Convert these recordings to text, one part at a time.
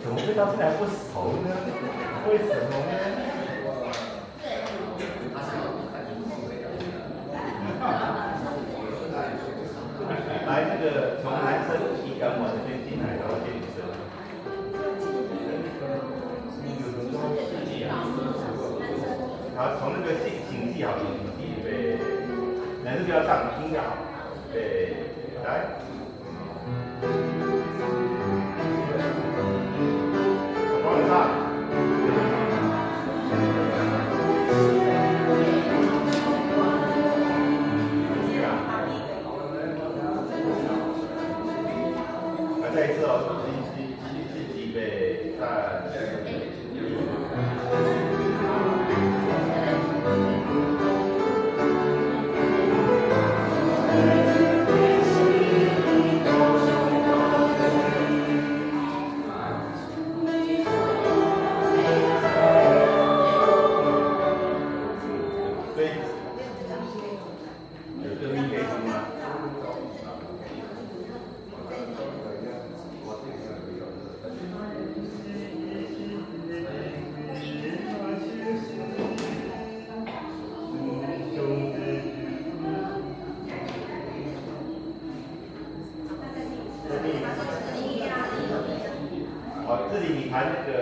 怎么会到现在不熟呢？为什么呢？来，那个从男生体感往这边进来，然后见女生。好，从那个请记好，请记预备，男生不要上，听就好。对，来。往上。再一次哦，预备3、好，这里你弹那个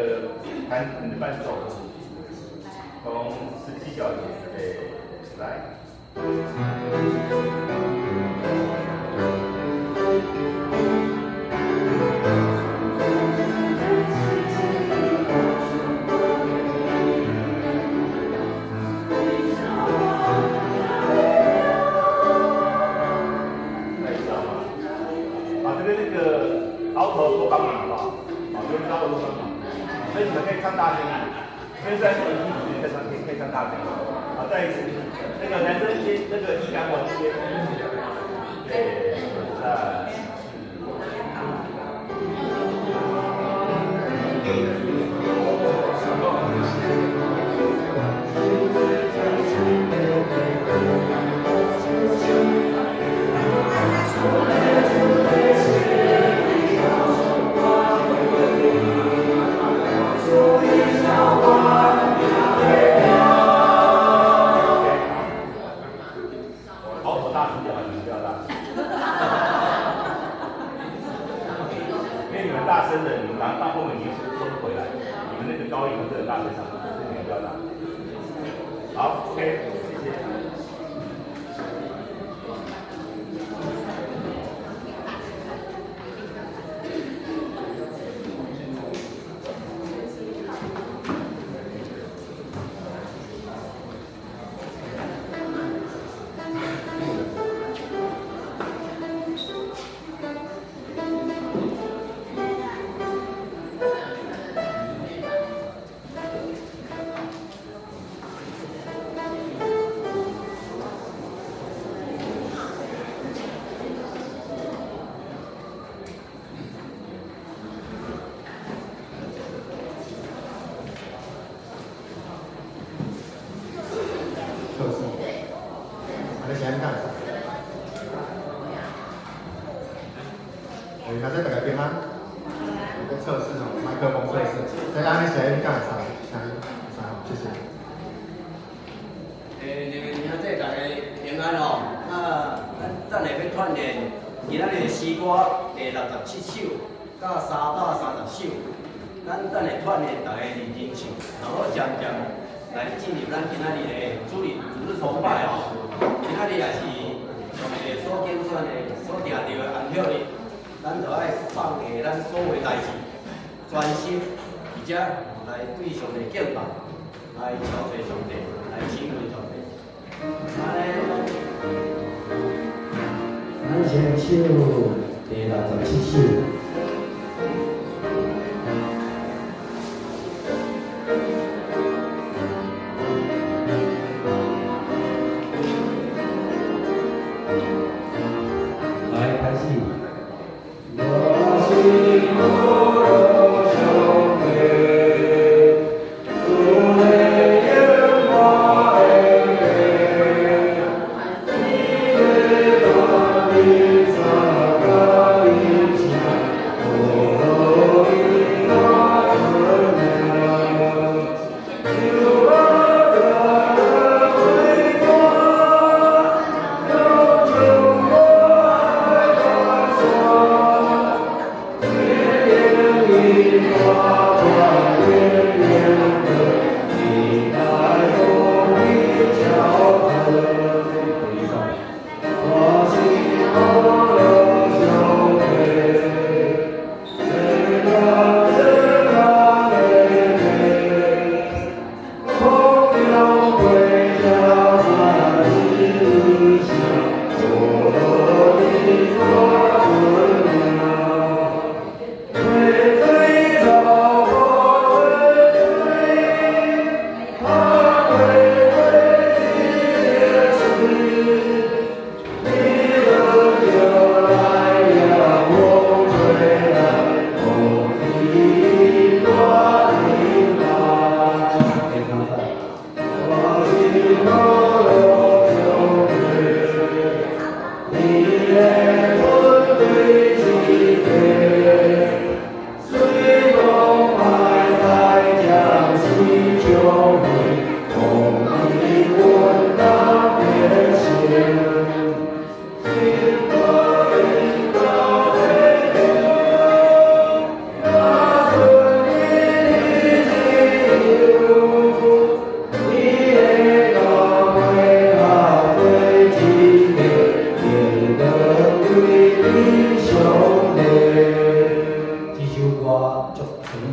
弹你的伴奏，从17小节，对，来。所以你们可以唱大声一点，因为在这里可以唱大声。好，再一次，那个男生先那个一杆往这边，对，3、大声的，你们到后面已经收回来，你们那个高音不是很大声上，这个比较大。好 ，OK， 谢谢。测试，你先干啥？大家大家平安。我在测试哦，麦克风测试。大家你先干啥？谢谢。你好，这大家平安哦。咱下要锻炼今仔日的诗歌第67首到330首，咱下锻炼大家认真唱，然后渐渐来进入咱今仔日的主日崇拜哦。今仔日也是上帝所拣选的、所定着的安息日，咱就爱放下咱所有代志，专心，而且来对上帝敬拜，来朝谢上帝，来亲近上帝。咱先唱第67首。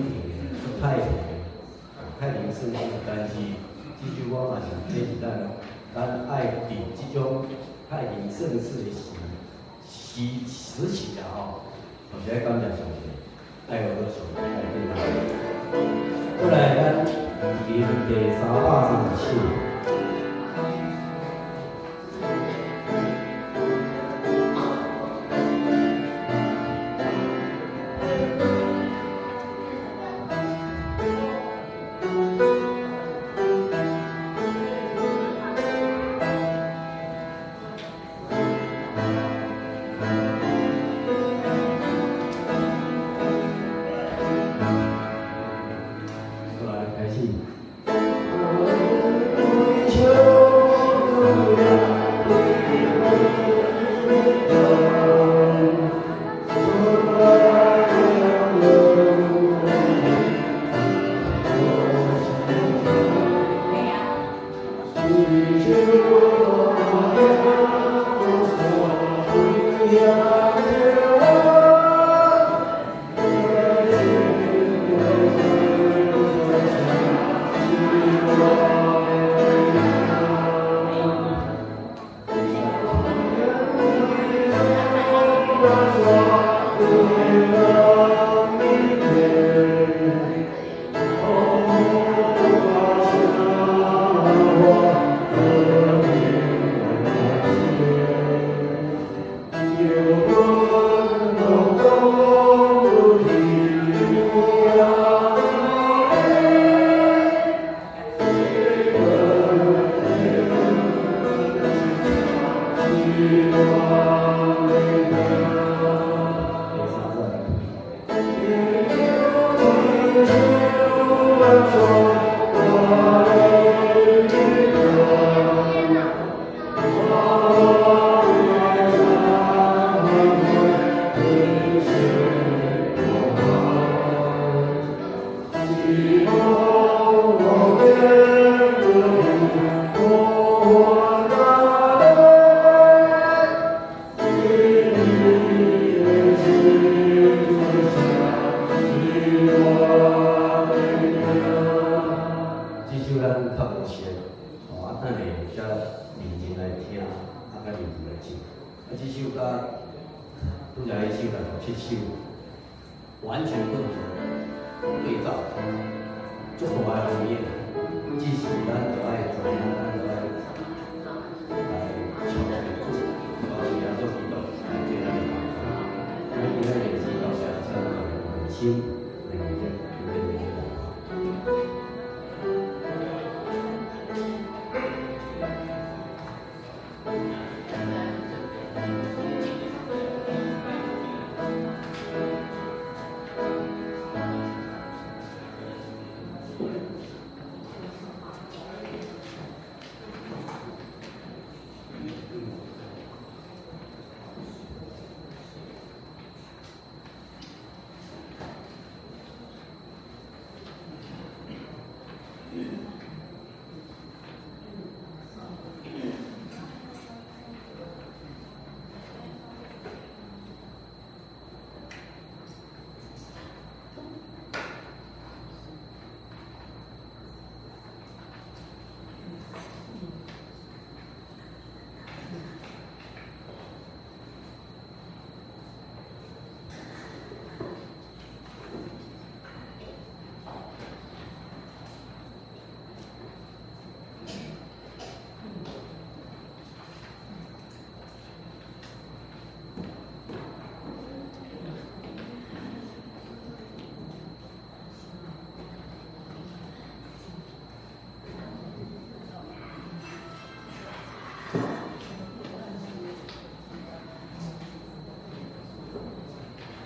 平、太平盛世的代志，即就我嘛是这一咱爱伫即种太平盛世的时期啊吼，就是爱感谢上帝，爱有上帝爱对咱。过来咱第337。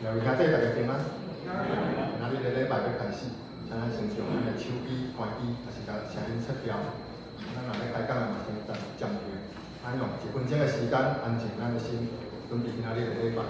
各位家姐大家平安。今日的礼拜要开始，请咱先从咱的手机关机，还是甲声音切掉。咱若咧开讲的嘛，先暂停，咱用1分钟的时间安静咱的心，准备今仔日的礼拜。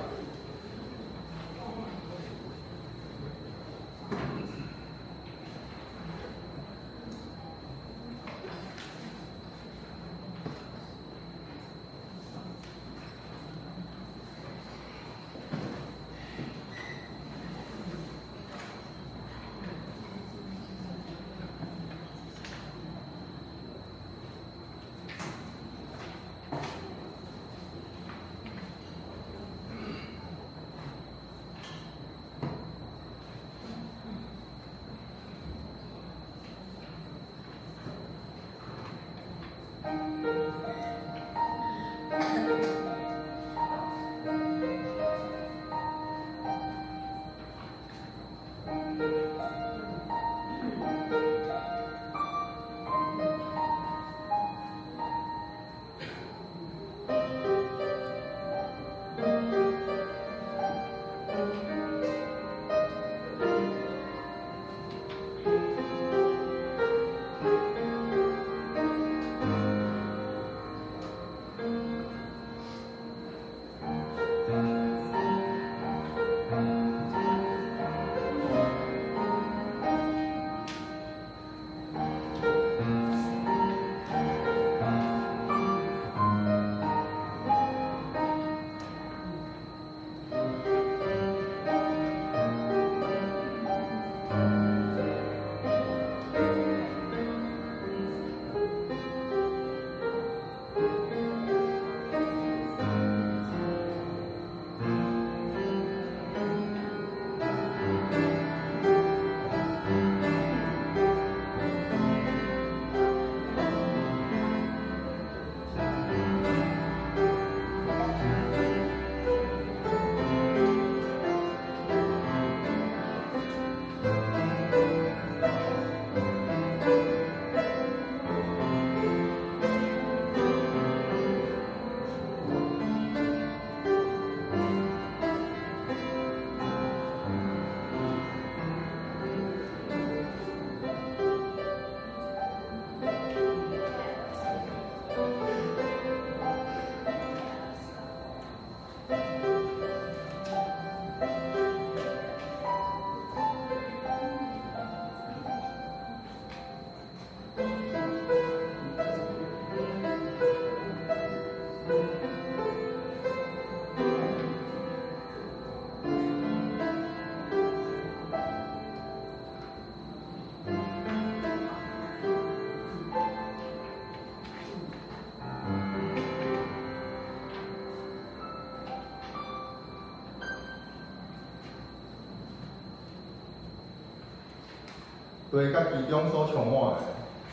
对家己中所充满的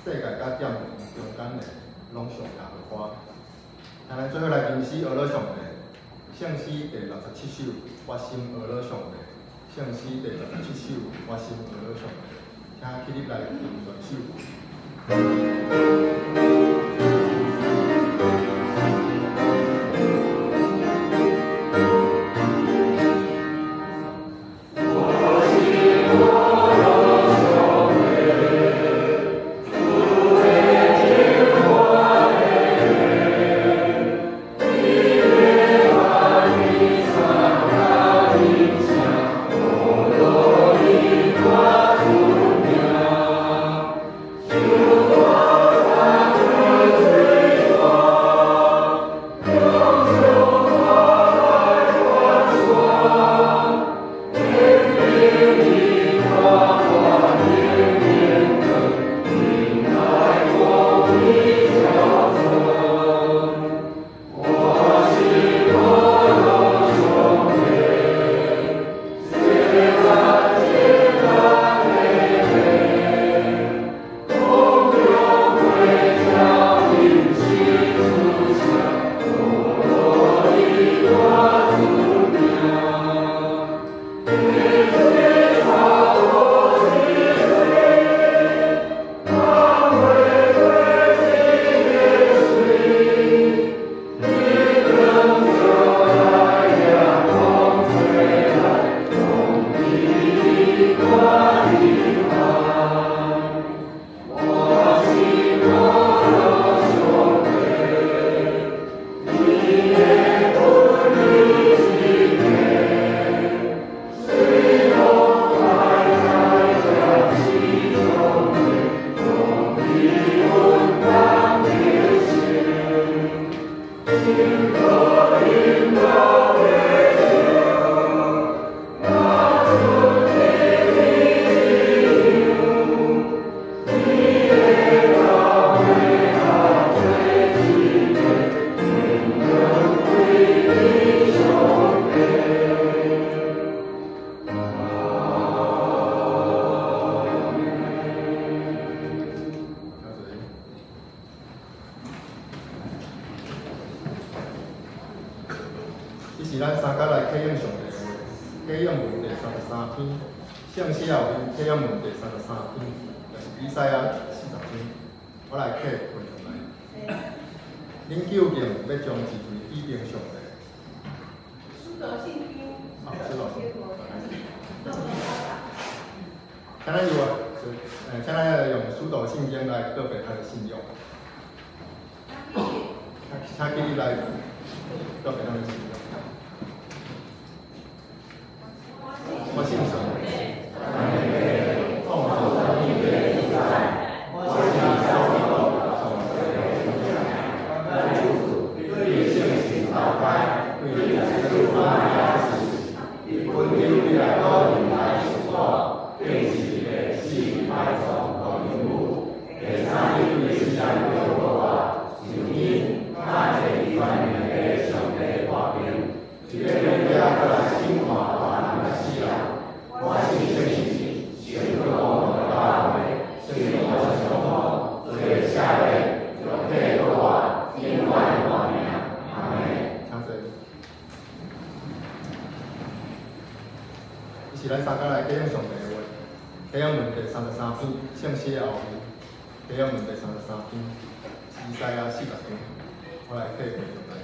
世界甲点中间的拢上佳好歌。咱最后来吟诗俄罗上帝，圣诗第67首，发心俄罗上帝。圣诗第67首，发心俄罗上帝。请起立来吟全首。启永文第33篇，就是以赛亚40篇，我来客回上来。恁究竟要将一位预定上帝？书德信经。好，知道。现在现在用书斗信经来个别他的信用。请记忆来个别他的信用。我信神。是咱三家来启用上帝的话，启用文第33篇，圣诗的后面，启用文第33篇，以赛亚40篇，我来替回上来。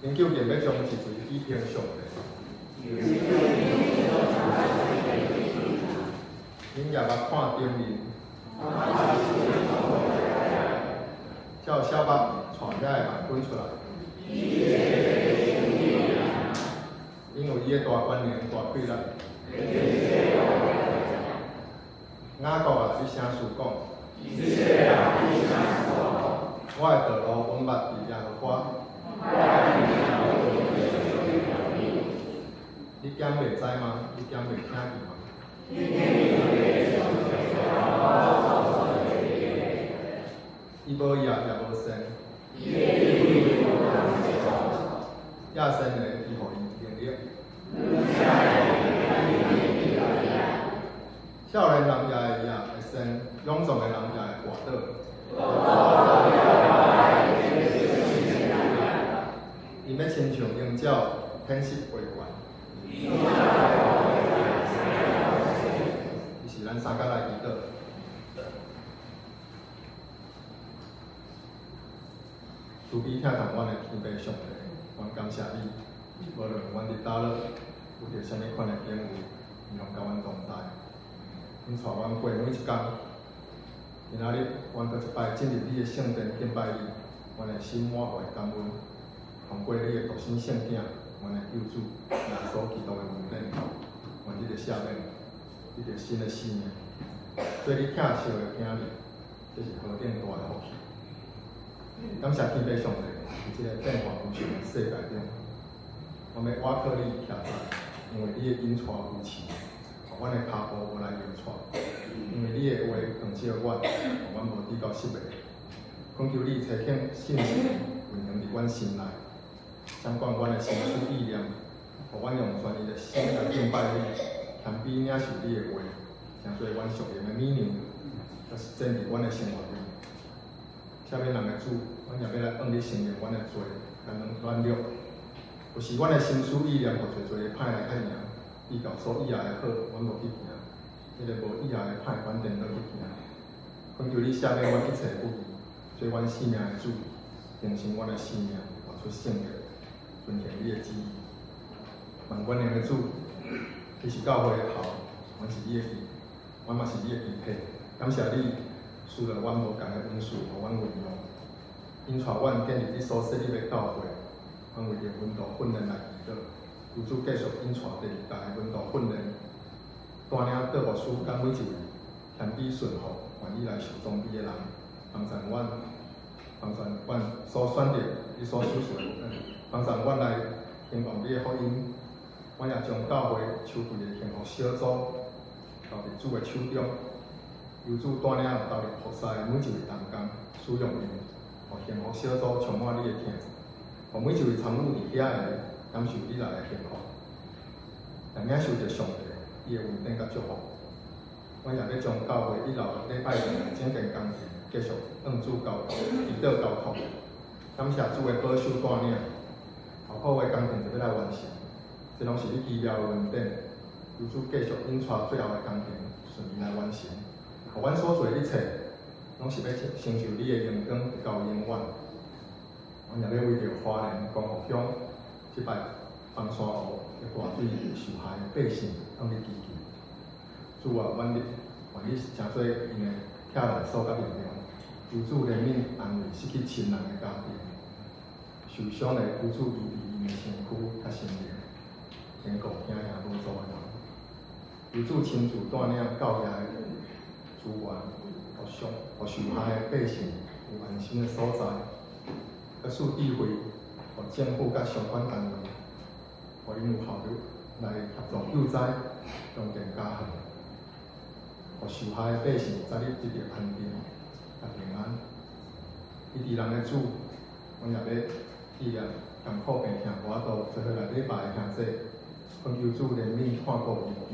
恁究竟要将一位预定上帝？恁也捌看顶面，叫小巴带遐个目滚出来。因为伊个大观念、大气力。雅各啊，你啥事讲？我的道路稳捌伫耶和华。你惊袂知吗？你惊袂听见吗？伊无业也无善，亚善的伊互伊能力。少年人也会善，勇壮的人也会滑倒。伊要亲像鹰鸟，天息飞远。伊是咱三甲来祈祷。慈悲疼痛阮的天父上帝，阮感谢你，无论阮伫倒落，有着啥物款的境遇，你拢甲阮同在。恁带阮过每一天，今仔日阮搁一摆进入你的圣殿敬拜你，阮的心满怀感恩，通过你的独生圣子，阮的救主耶稣基督的恩典，愿你的赦免，你着新的生命。做你疼惜的囝儿，这是何等大的福气！感谢天父上帝，伫即个变化无常的世界中，我们倚靠你徛在，因为你的引带扶持，互阮的脚步无来摇带，因为你的话长照阮，互阮无抵到失迷。恳求你垂听信息，运行伫阮心内，掌管阮的心思意念，互阮用全意的心来敬拜你，谦卑领受你的话，诚做阮属灵的美牛，也实践伫阮的生活中。下面人的主，阮也要来向你承认阮的罪，甲软弱。有时阮的心思意念，互侪侪歹来较赢，比较所以后的好，阮无去行；迄个无以后的歹，阮颠倒去行。恳求你赦免阮一切不义，做阮生命的主，更新阮的生命，活出圣洁，遵行你的旨意。万管能的主，你是教会的头，阮是你的弟，阮嘛是你的弟兄。感谢你。赐了阮无共的恩赐，互阮运用，因带阮建立你所设立的教会，阮为着温度训练来祈祷，求主继续因带第二代的温度训练，带领各牧师甲每一位谦卑顺服、愿意来受装备的人，帮助阮所选择你所属的帮助阮来兴旺你的福音。阮也将教会手柜的幸福小组交伫主的手中。由主带领投入服侍的每一位同工，使用因，互幸福小组充满你的疼，互每一位参与伫遐的感受你来的幸福，也领受着上帝伊的恩典甲祝福。阮也要将教会一路礼拜日的整件工程继续向主交托，祈祷交托。感谢主的保守带领，后好的工程就要来完成，这拢是你奇妙的恩典。求主继续引带最后的工程顺利来完成。互阮所做的一切，拢是要成就你的荣光，直到永远。阮也要为着花莲光复乡即摆放山湖的大水受害的百姓，向你祈求。主啊，愿你诚做因的疼爱所甲力量，求主怜悯安慰失去亲人的家庭，受伤的求主医治因的身躯甲心灵，坚固听兄无助的人。求主亲自带领教业的资源，互受害的百姓有安心的所在，甲赐智慧，互政府甲相关单位，互因有效率来协助救灾，重建家园，互受害的百姓早日得到安定甲平安。伊治人的主，阮也要纪念艰苦病痛无法度做伙来礼拜的兄弟，恳求主怜悯看顾医治，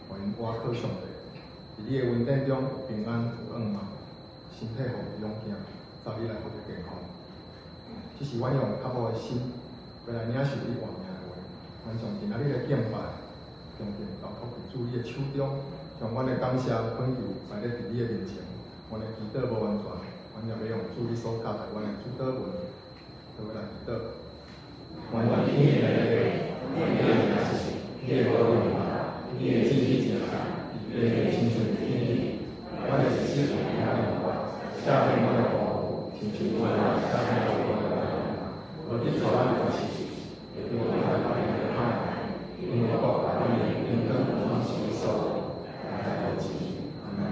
互因倚靠上帝。伫你的恩典中有平安有恩望，身体互有勇健，早日来获得健康。这是阮用较无的心，要来领受你话命的话。阮将今仔日的敬拜，恭敬交托伫主你的手中，将阮的感谢恳求摆咧伫你的面前。阮的祈祷无完全，阮也要用主你所教导阮的主祷文，做伙来祈祷。完天地的念念的事，念多永大，念记忆简单，念清楚天地。阮的思想平安永怀，下面阮的保护，请求阮下面有我的我的所安的事情，也对我来把你的看，因为国把你应跟我们接受，来得及。阿门。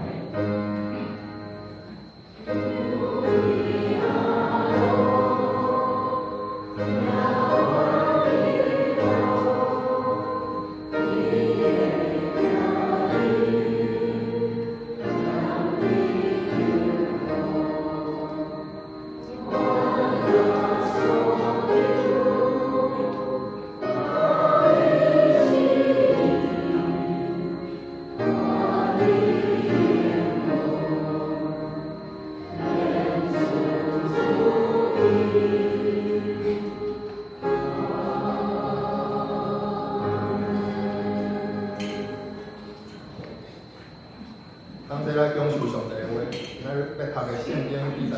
当这来讲述上帝的话，咱要读的圣经记载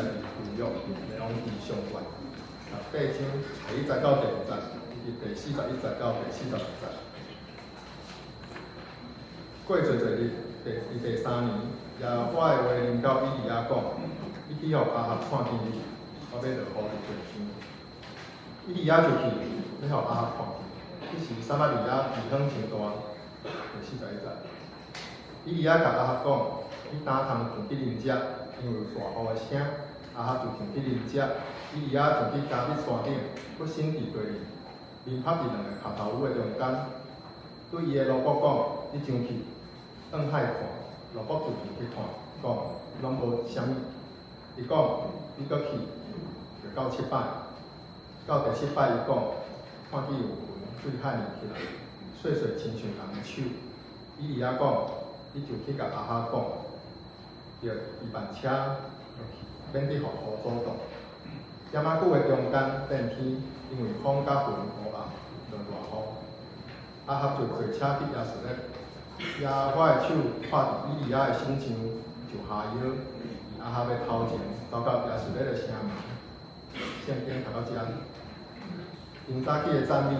旧约内容是上悬，8章第1节到第2节，以及第41节到第42节。过侪日，第3年，耶和华的话临到以利亚讲：你去互阿哈看见你，我要落雨你做天。以利亚就去，要互阿哈看见。这是撒玛利亚异乡真大。第41节。以利亚甲阿哈讲：你打通上去啉食，因为有大雨的声。阿哈就上去啉食。以利亚上去加伫山顶，搁升伫地里，面拍伫2个脚头屋的中间，对伊的老婆讲：你上去，转海看。老婆就上去看，讲拢无啥物。伊讲：你搁去，就到7摆。到第7摆，伊讲：看见有云对海面起来，细细亲像人的手。以利亚讲：你就去甲阿哈讲，着伊慢车落去，免得予雨阻挡。点仔久的中间变天，因为风甲云乌暗，落大雨。阿哈就坐车去亚述勒，耶和华的手拍伫以利亚的身上，就下腰。阿哈要头前走到亚述勒的城门。圣经读到这里，因早起的赞美，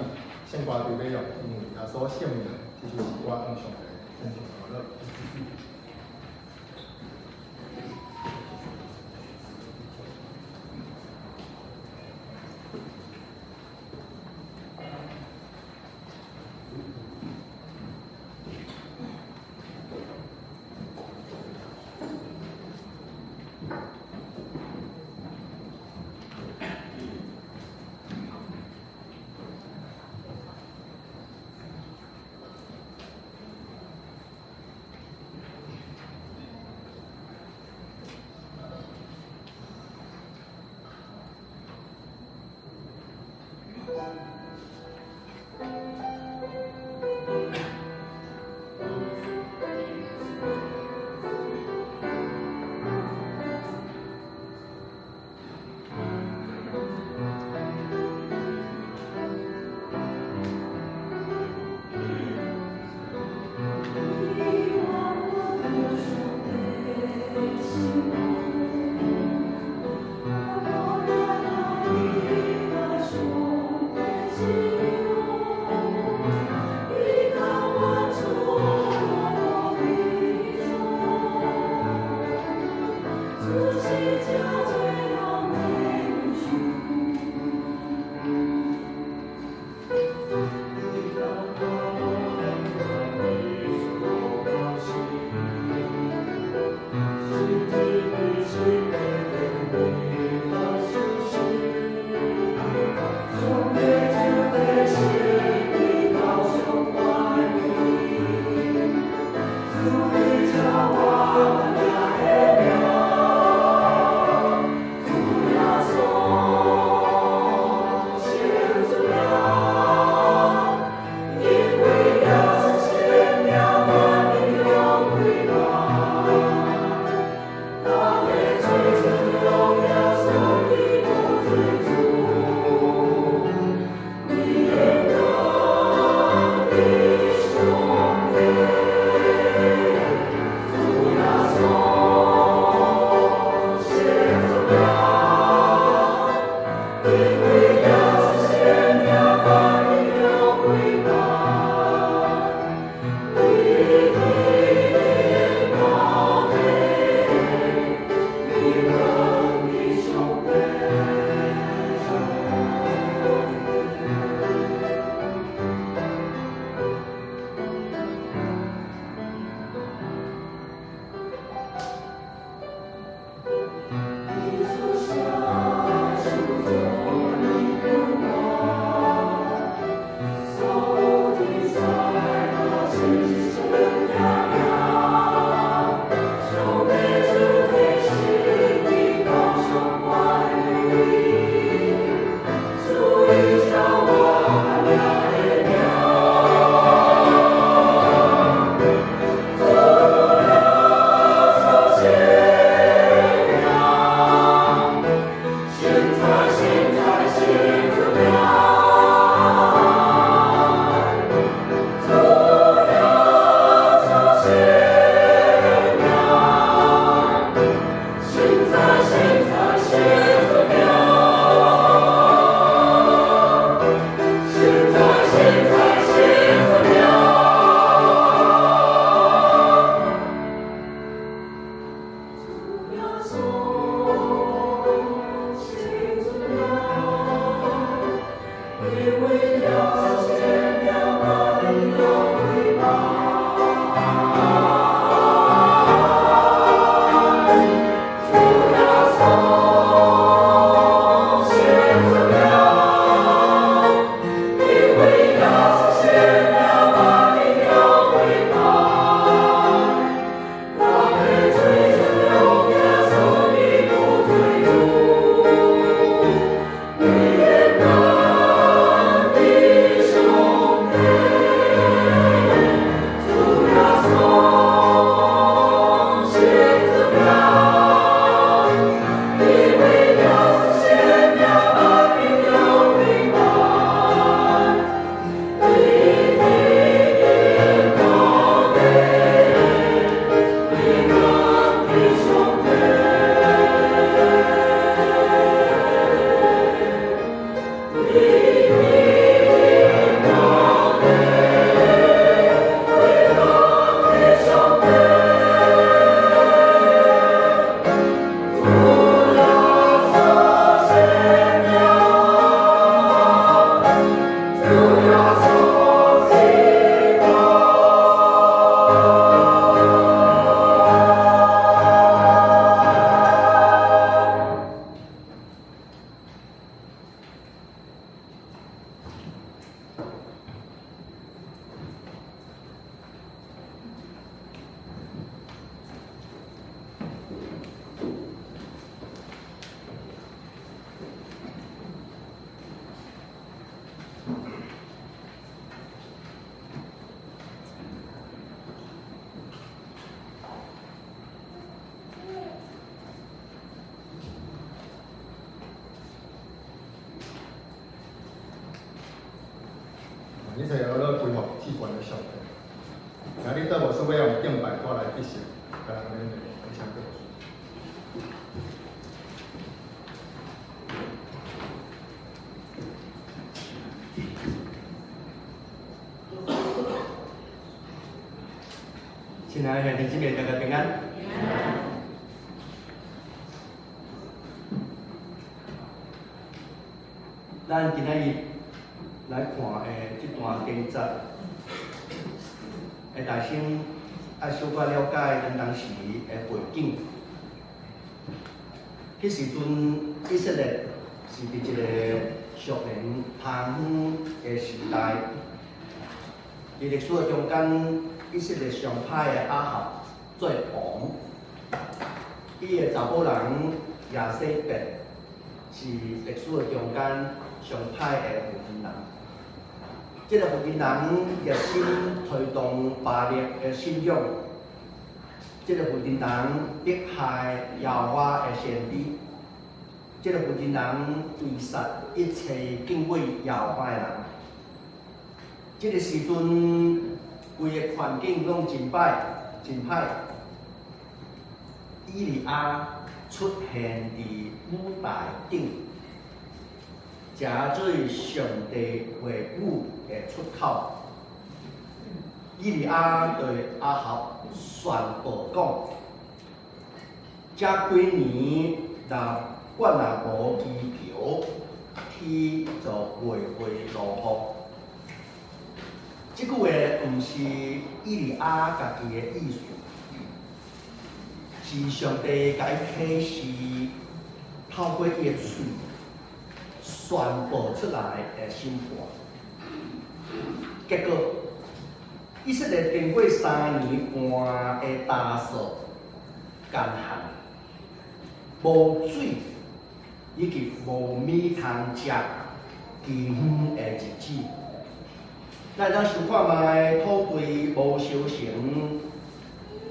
圣歌就要用，因为耶稣圣名，这就是我向上帝献上快乐。器官的小腿。那你倒无说要用正摆拖来必行，可能恁非常不亲爱的兄弟姊妹，大家平安。咱今仔日来看的这段经节，会大先爱小可了解咱当时的背景。迄时阵，以色列是伫一个属灵贪污的时代。伫历史的中间，以色列上歹的亚哈做王，伊的查某人亚西别是历史的中间上歹的负责人。这个负责人热心推动巴力的信仰，这个负责人迫害耶和华的先知，这个负责人追杀一切敬畏耶和华的人。这个时阵，规个环境拢真歹，真歹。以利亚出现伫舞台顶，这做上帝话语的出口。以利亚对亚哈宣布讲：这几年若我若无祈求，天就袂会落雨。这句话毋是以利亚家己的意思，是上帝甲伊启示，透过伊的嘴宣布出来的审判。结果，以色列经过3年半的打扫艰旱，无水以及无米通食饥荒的日子。咱当想看卖土地无收成，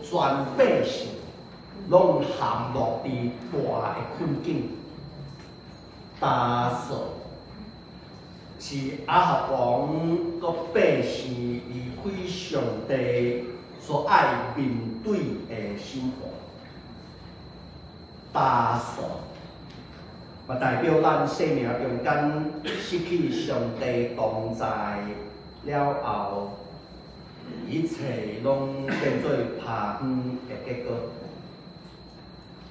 全百姓拢陷落伫大的困境。打扫是亚哈王佮百姓离开上帝所爱面对的审判。打扫嘛代表咱生命中间失去上帝同在了后，一切拢变做拍远的结果。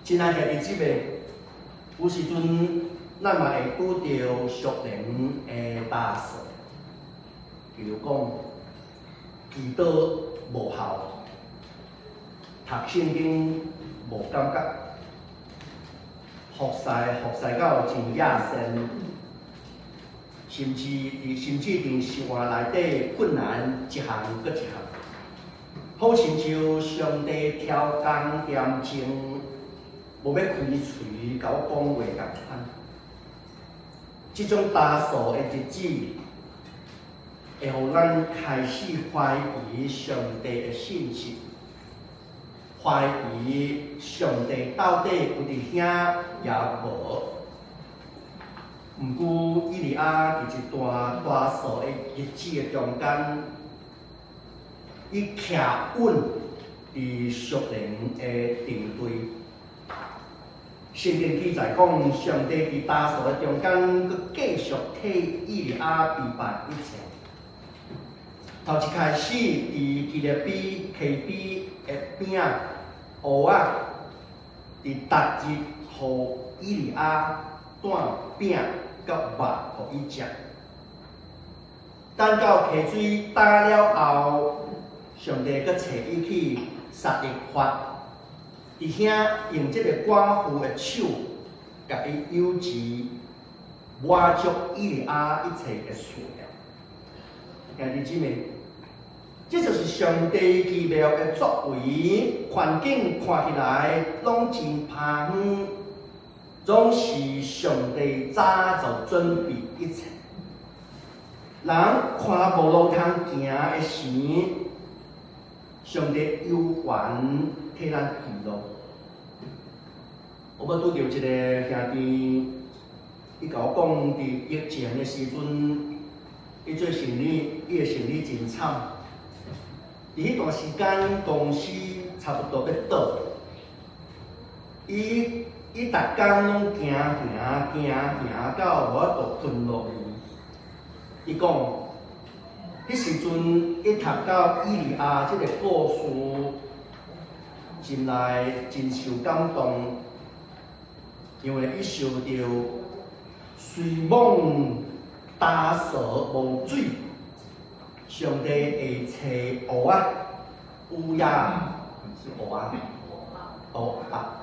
亲爱的弟姊妹，有时阵咱嘛会遇到属灵的打扫，比如讲祈祷无效，读圣经无感觉，服侍到真野生。甚至伫生活内底困难一项搁一项，好亲像上帝挑工点睛，无要开喙甲我讲话共款。这种打扫的日子，会互咱开始怀疑上帝的信息，怀疑上帝到底有伫遐也无。毋过，以利亚伫一段大扫的日子的中间，伊徛稳伫属灵的定位。圣经记载讲，上帝伫大扫的中间，佮继续替以利亚备办一切。头一开始，伫基利比的边仔湖仔，伫逐日互以利亚带饼甲肉互伊食。等到溪水干了后，上帝佮找伊去撒勒法，伫遐用这个寡妇的手，甲伊医治满足以利亚一切的需要。兄弟姊妹，这就是上帝奇妙的作为，环境看起来拢真歹远，总是上帝早就准备一切。人看无路通行的时，上帝有权替咱记录。我要拄着一个兄弟，伊甲我讲，伫疫情的时阵，伊做生意伊的生理真惨。伫迄段时间，公司差不多要倒，伊逐工拢行到我都困落去。伊讲，迄时阵伊读到伊利亚即个故事，心内真受感动，因为伊受到水猛打扫无水，上帝会找乌啊、乌鸦，是乌啊，乌啊。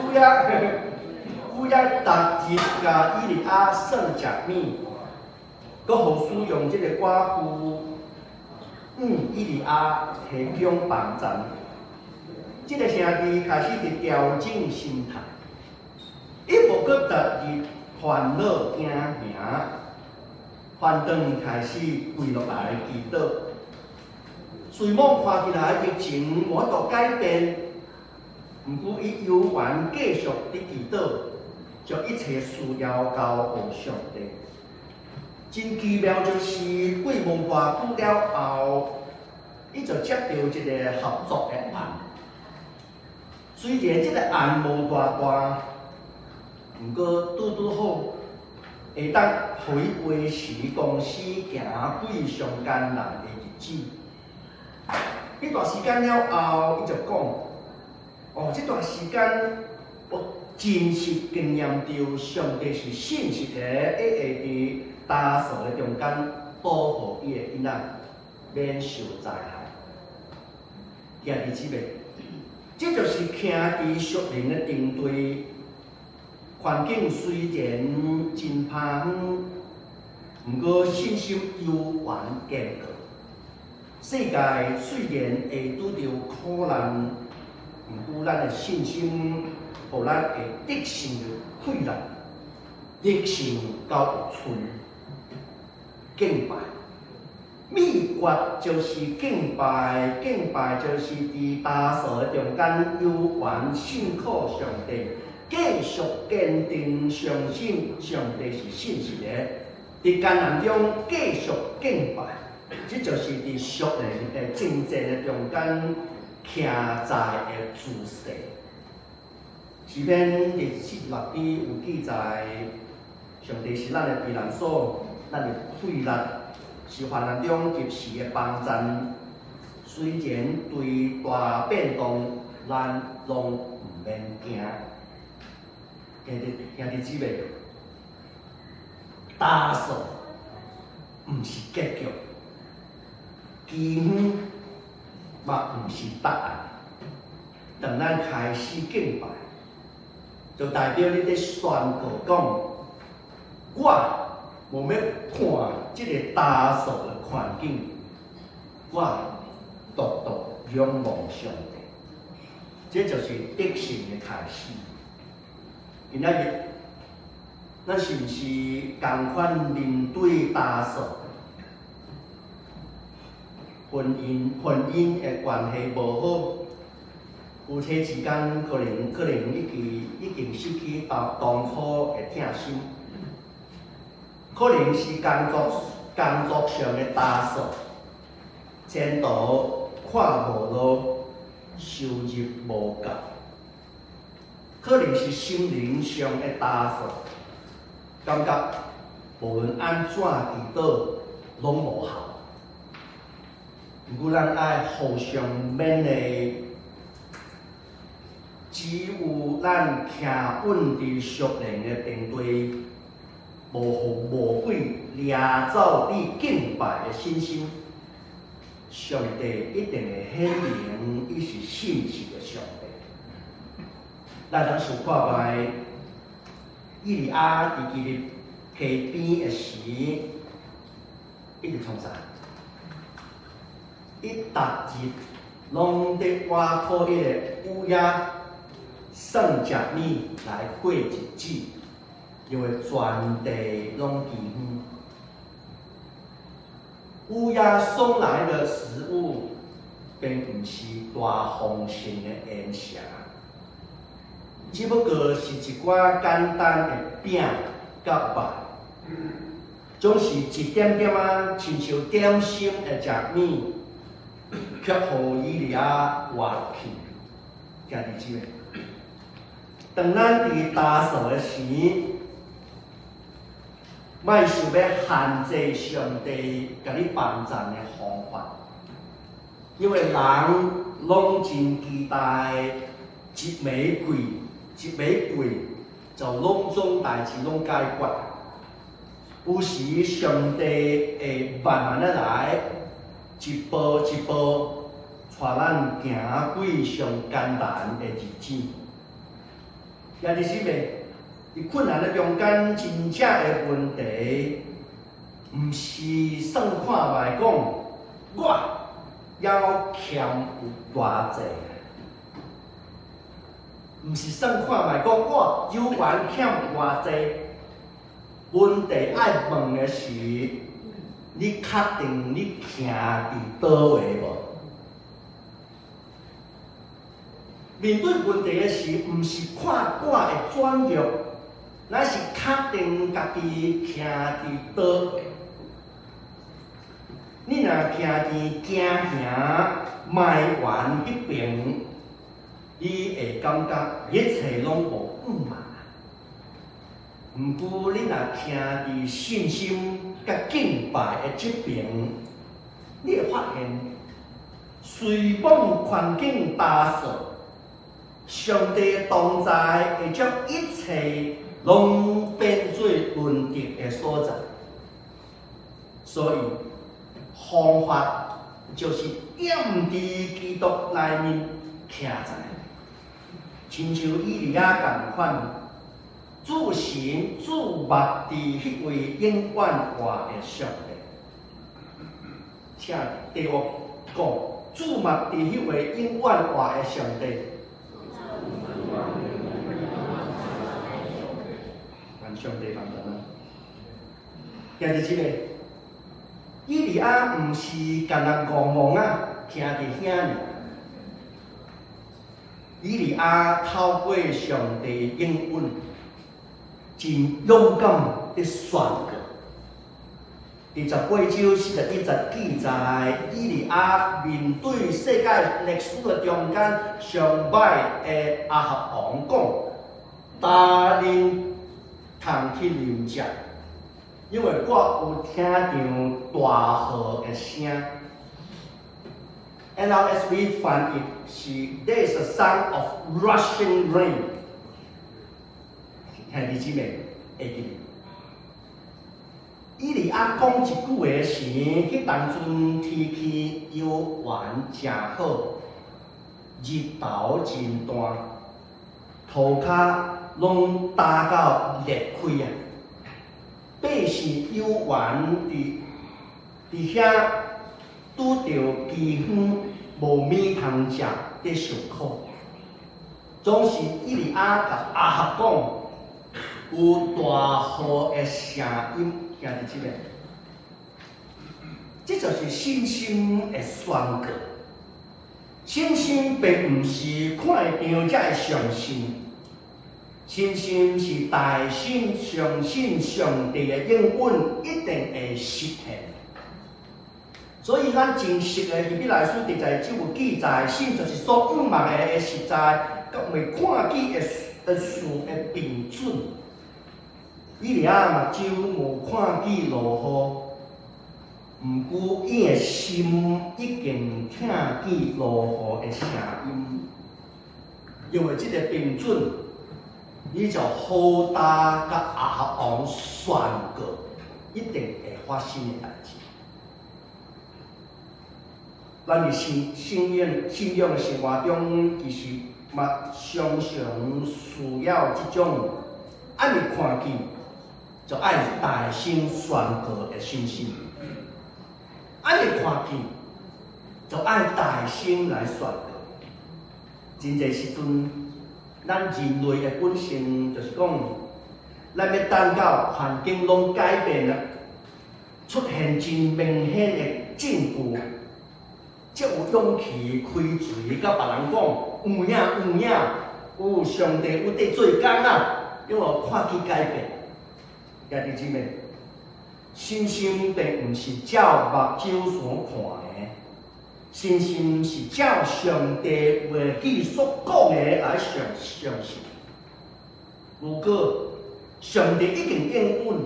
乌鸦逐日甲伊利亚算食米，佮互使用即个寡妇伊利亚提供帮助。即个兄弟开始伫调整心态，伊无搁逐日烦恼惊惊，反倒开始跪落来祈祷。随某看起来疫情无度改变。毋过，伊犹原继续伫祈祷，将一切事要交互上帝。真奇妙就是过无偌久了后，伊就接到一个合作的案。虽然即个案无偌大，毋过拄好会当互伊维持公司行几上艰难的日子。迄段时间了后，伊就讲。这段时间我真实经验到上帝是信实的，会伫打扫的中间保护伊的囡仔免受灾害。兄弟姊妹，这就是徛伫属灵的顶对，环境虽然真歹，毋过信心悠然坚固。世界虽然会拄着苦难。毋过，咱的信心，互咱会得胜的溃烂，得胜到有存敬拜。秘诀就是敬拜，敬拜就是伫打扫的中间，悠然信靠上帝，继续坚定相信上帝是信实的，伫艰难中继续敬拜。这就是伫属灵的真正的中间。徛在的姿势，诗篇第46篇有记载，上帝是咱的避难所，咱的退力，是患难中及时的帮衬。虽然对大变动，咱拢毋免惊。兄弟姊妹，打扫毋是结局，基本。嘛，毋是答案。当咱开始敬拜，就代表你咧宣告讲，我无要看即个打扫的环境，我独独仰望上帝。这就是得胜的开始。今仔日，咱是毋是共款面对打扫？婚姻的关系无好，夫妻之间可能已经失去当初的疼心，可能是工作上的打扫，前途看无路，收入无够，可能是心灵上的打扫，感觉无论安怎祈祷拢无效。毋过，咱爱互相勉励，只有咱徛稳伫属灵的顶对，无互魔鬼掠走你敬拜的信心，上帝一定会显明伊是信实的上帝。咱当时看卖以利亚伫基利溪边的时，一直创啥？伊逐日拢伫挖苦迄个乌鸦算食米来过日子，因为全地拢饥荒。乌鸦送来的食物，并不是大丰盛的宴席，只不过是一寡简单的饼甲饭，总是一点点啊，亲像点心的食物，却互伊哩啊活去。兄弟姊妹，当咱伫打扫的时，莫想要限制上帝甲你帮赞的方法，因为人拢真期待一玫瑰就拢种代志拢解决。有时上帝会慢慢的来，一步一步带咱行过上艰难的日子。兄弟姊妹，伫困难的中间，真正的问题，毋是算看来讲，我要欠有偌济，毋是算看来讲，我有缘欠偌济。问题爱问的是，你确定你徛伫倒位无？面对问题的时，毋是看我的转弱，乃是确定家己徛伫倒位。你若徛伫惊吓埋怨迄边，你会感觉一切拢无嘛？毋过你若徛伫信心甲敬拜的这边，你会发现，随往环境打扫，上帝的同在会将一切拢变做稳定的所在。所以方法就是踮伫基督内面徛在，亲像以利亚共款。主神注目伫迄位永远活的上帝，请对我讲，注目伫迄位永远活的上帝。愿上帝帮助咱。兄弟姊妹，以利亚毋是干那戆戆啊，徛伫遐尔。以利亚透过上帝应允。真勇敢的宣告。28章41节记载，以利亚面对世界历史的中间上歹的亚哈王讲：大人通去啉食，因为我有听到大雨的声。NRSV 翻译是 "There is a sound of rushing rain"。兄弟姊妹，会记。以利亚讲一句话时，迄当阵天气犹原真好，日头真大，涂骹拢打到裂开啊！百姓犹原伫遐拄着饥荒，无米通食，伫受苦。总是以利亚甲亚哈讲。有大雨的声音，兄弟姊妹，这就是信心的宣告。信心并不是看会才会相信，信心是大心相信上帝的应允一定会实现。所以咱真实的希伯来书第12章有记载，信就是所仰望的实在，甲未看见的事的凭准。以利亚目睭无看见落雨，毋过伊的心已经听见落雨的声音，因为这个凭准，伊就好大甲亚哈王宣告，一定会发生的代志。咱伫信仰的生活中，其实嘛常常需要这种按你看见。就爱大声宣告的信心，安尼看见，就爱大声来宣告。真侪时阵，咱人类的本性就是讲，咱要等到环境拢改变了，出现真明显的证据，才有勇气开嘴，甲别人讲有影，有上帝有在做工啊，因为看见改变。兄弟姊妹，信心并毋是照目睭所看的，信心是照上帝话语所讲的来相信。如果上帝已经应允，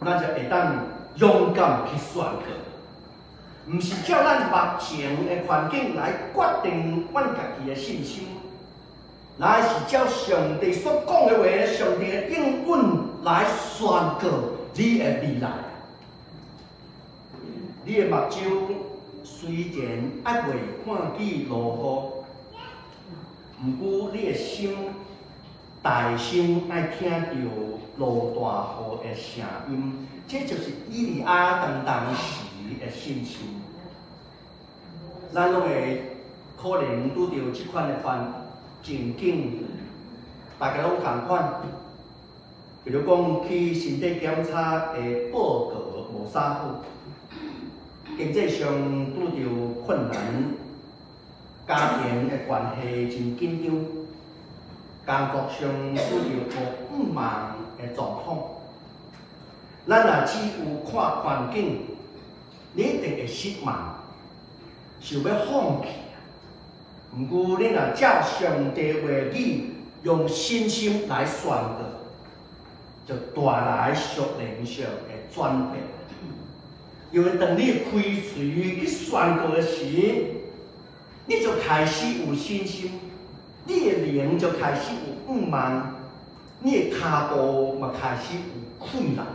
咱就会当勇敢去宣告，毋是照咱目前的环境来决定阮家己的信心，乃是照上帝所讲的话，上帝的应允来宣告你的未来。你的目睭虽然还未看见落雨，毋过你的心大声爱听到落大雨的声音，这就是以利亚当时的信心。咱拢会可能拄到即款的情景，大家拢同款。比如讲去身体检查的报告无啥好，经济上拄到困难，家庭的关系真紧张，工作上拄到无五忙的状况。咱若只有看环境，你一定会失望，想要放弃。毋过你若照上帝话语，用信心来宣告，就带来属灵上的转变。因为当你开嘴去宣告的时，你就开始有信心，你的灵就开始有五望，你的脚步嘛开始有困难。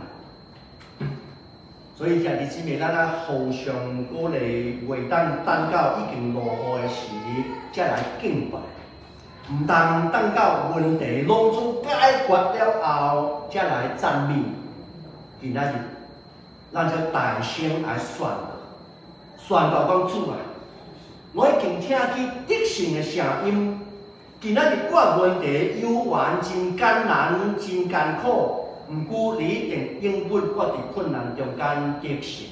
所以兄弟姊妹，咱啊互相鼓励，袂当等到已经落雨的时，才来敬拜；毋通等到问题拢总解决了后，才来赞美。今仔日，咱就大声来宣告，宣告讲主啊，我已经听见得胜的声音。今仔日我问题犹原真艰难，真艰苦。毋过，你一定应允我伫困难中间得胜。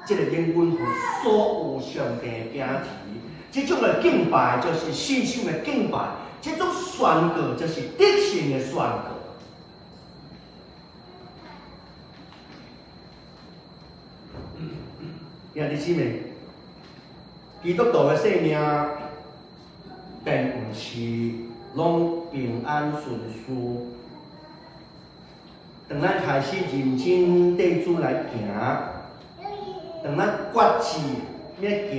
这个应允互所有上帝的子弟，这种的敬拜就是信心的敬拜，这种宣告就是得胜的宣告。兄弟姊妹，基督徒的生命并毋是拢平安顺遂。当咱开始认真对主来行，当咱决志要行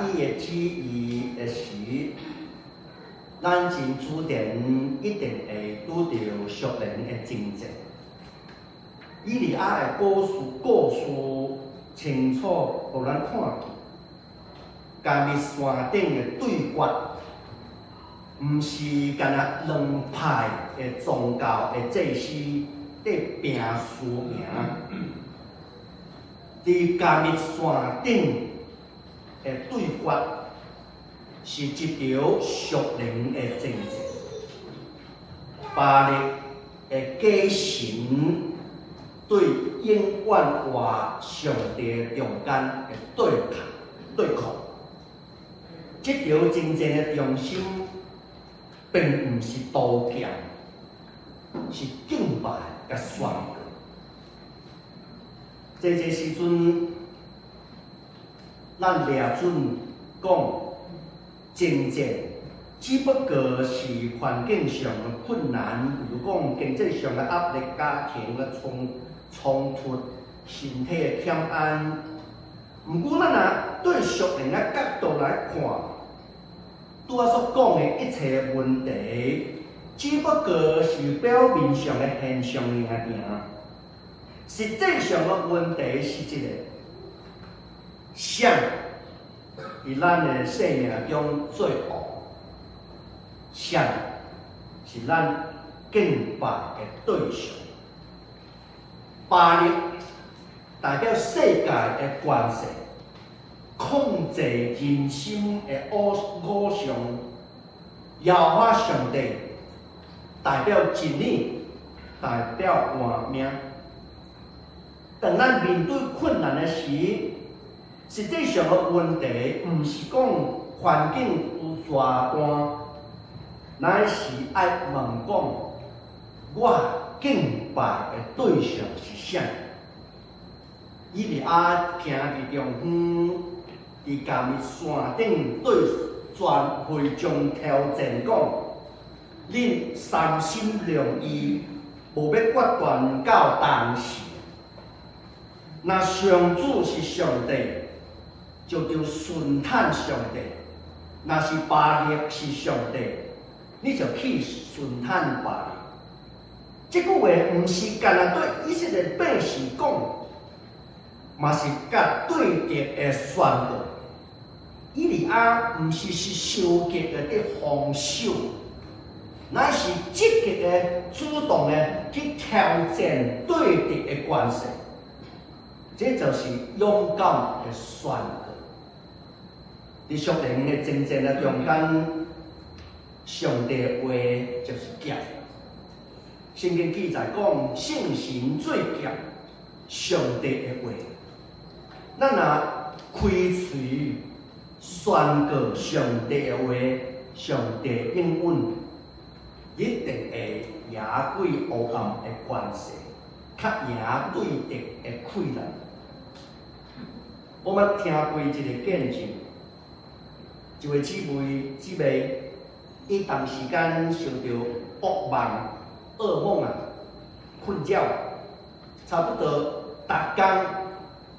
伊的旨意的时，咱真注定一定会拄到属灵的征战。以利亚的故事清楚互咱看见，迦密山顶的对决，毋是干那两派的宗教的祭司在拼输赢。伫迦密山顶的对决，是一条属灵的征战。巴力的假神对永远活上帝中间的对抗，这条征战的重心，并毋是刀剑，是敬拜甲宣告。这时阵，咱掠准讲征战，只不过是环境上的困难，比如讲经济上的压力、家庭的冲突、身体的欠安。毋过，咱若对属灵的角度来看，拄仔所讲的一切问题，只不过是表面上的现象尔。实际上的问题是一个谁伫咱的生命中做恶，谁是咱敬拜的对象。巴力代表世界的关系，控制人心的偶像，耶和华上帝代表真理，代表活命。当咱面对困难的时，实际上的问题毋是讲环境有偌大，乃是爱问讲，我敬拜的对象是啥？伊伫啊行伫中央，伫家己山顶对全会众挑战讲：恁三心两意，无要决断到当时。若上主是上帝，就着顺坦上帝；若是巴力是上帝，你就去顺坦巴力。这句话毋是干那对以色列百姓讲，嘛是甲对敌的宣告。以利亚毋是消极的伫防守，乃是积极的、主动的去挑战对敌的关系。这就是勇敢的宣告。伫属灵的真正的中间，上帝的话就是剑。圣经记载讲，圣神最剑，上帝的话。咱若开嘴宣告上帝的话，上帝应允，一定会赢过黑暗的关系，较赢对敌的困难。我捌听过一个见证，一位姊妹，伊当时间受到噩梦困扰，差不多逐天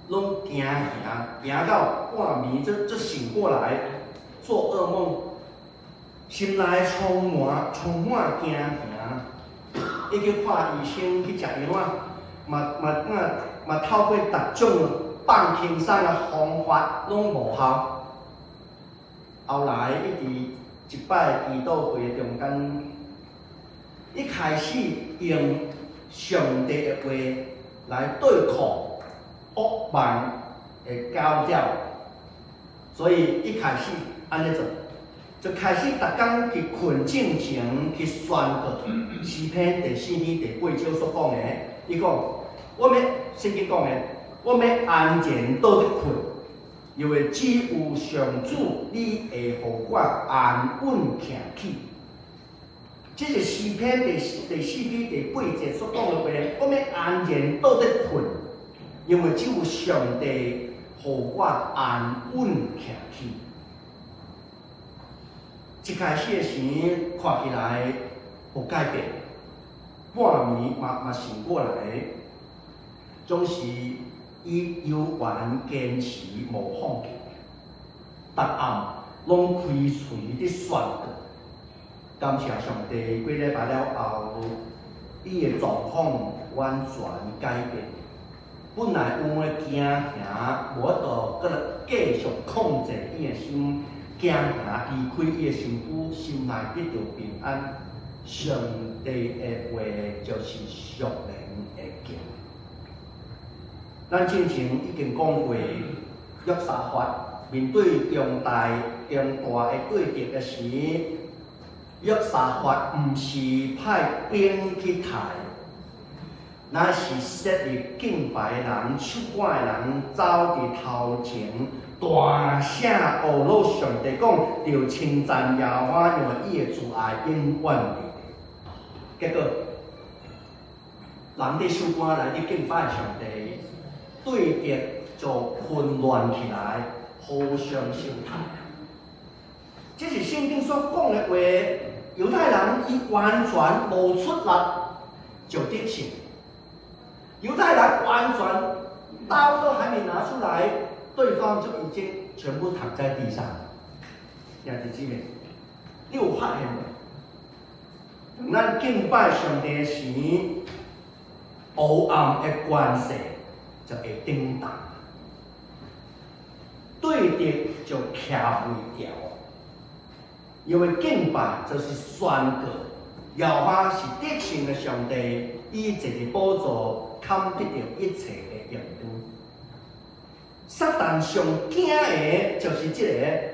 拢行到半暝才醒过来，做噩梦，心内充满惊吓。伊去看医生，去食药啊，嘛透过逐种放轻松的方法拢无效。后来一摆祈祷会中间，一开始用上帝的话来对抗恶梦的搅扰，所以一开始安尼做，就开始逐天去困正前去宣告诗篇第4篇第8章所讲的，伊讲我要圣经讲的，我要安然倒伫困，因为只有上主，你会互我安稳徛起。这是诗篇第4篇第8节所讲的话，我要安然倒伫困，因为只有上帝互我安稳徛起。一开始的时看起来有改变，半暝嘛醒过来，总是伊犹原坚持无放弃，逐暗拢开嘴伫宣告。感谢上帝，几礼拜了后，伊的状况完全改变。本来有诶惊吓，无法度继续控制伊的心，惊吓离开伊的身躯，心内得到平安。上帝的话就是属灵的剑。咱之前已经讲过，约沙法面对重大的对敌的时，约沙法毋是派兵去杀，乃是设立敬拜的人、出怪的人走伫头前，大声学老上帝讲，要称赞耶和华，因为伊的慈爱永远伫。结果，人伫守关来伫敬拜上帝，对敌就混乱起来，互相伤害。这是圣经所讲的话，犹太人伊完全无出力就得胜。犹太人完全刀都还没拿出来，对方就已经全部躺在地上。兄弟姊妹，你有发现无？当咱敬拜上帝时，黑暗的关系就会顶当，对敌就徛废掉。因为敬拜就是宣告，耶和华是得胜的上帝，伊坐伫宝座，堪得着一切的荣耀。撒旦上惊的就是这个。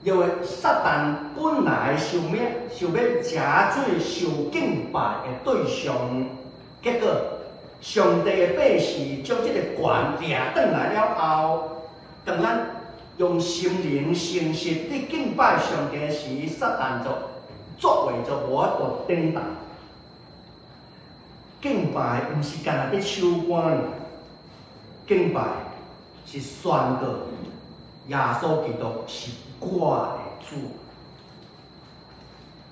因为撒旦本来想要食水受敬拜的对象，结果上帝的百姓将这个权拿转来了后，当咱用心灵诚实伫敬拜上帝时，撒旦就作为就无法度顶当。敬拜毋是干那咧唱歌，敬拜是宣告耶稣基督是我的主。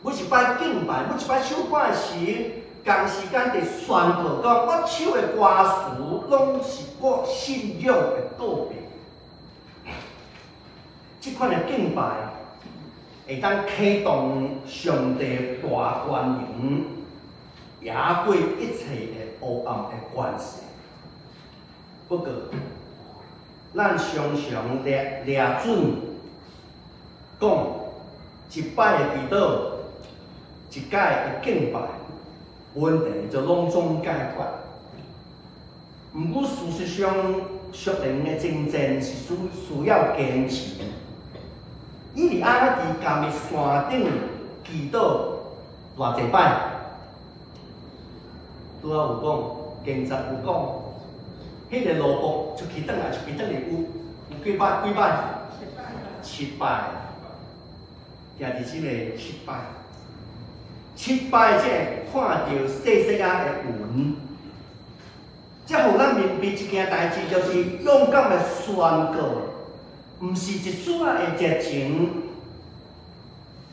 每一摆敬拜，每一摆唱歌的时，同时间伫宣告讲，我唱的歌词拢是我信仰的道理。这款的敬拜会当启动上帝大权能，也过一切的黑暗的关系。不过，咱常常抓准讲，一摆的祈祷，一届的敬拜，问题就拢总解决。毋过事实上，属灵的精进是需要坚持。伊伫安伫家己山顶祈祷偌济摆，拄仔有讲，经常有讲，迄个路步出去转来，有几摆？7摆，也伫即个7摆，7摆才看到细细仔的云，才互咱明白一件代志，就是勇敢的宣告。毋是一丝仔的热情，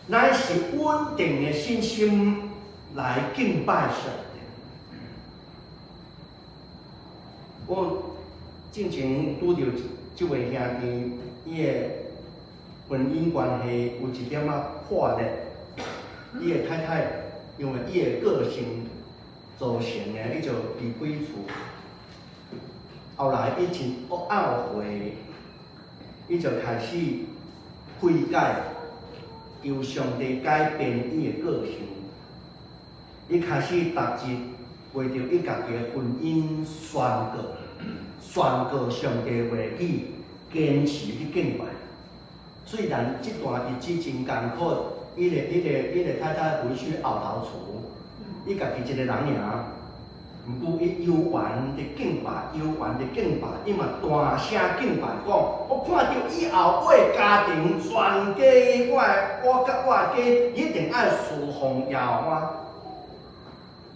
乃是稳定的信心来敬拜上帝。我之前拄着即位兄弟，伊的婚姻关系有一点仔破裂，伊的太太因为伊的个性造成的，伊就离开厝，后来伊真懊悔。伊就开始悔改，由上帝改变伊的个性。伊开始逐日为着伊家己的婚姻宣告上帝的话语，坚持去敬拜。虽然这段日子真艰苦，伊的太太回去后头厝，伊家己一个人尔。毋过，伊悠远的敬拜，伊嘛大声敬拜讲：我看到以后我的家庭全家，我甲我的家一定爱侍奉耶和华。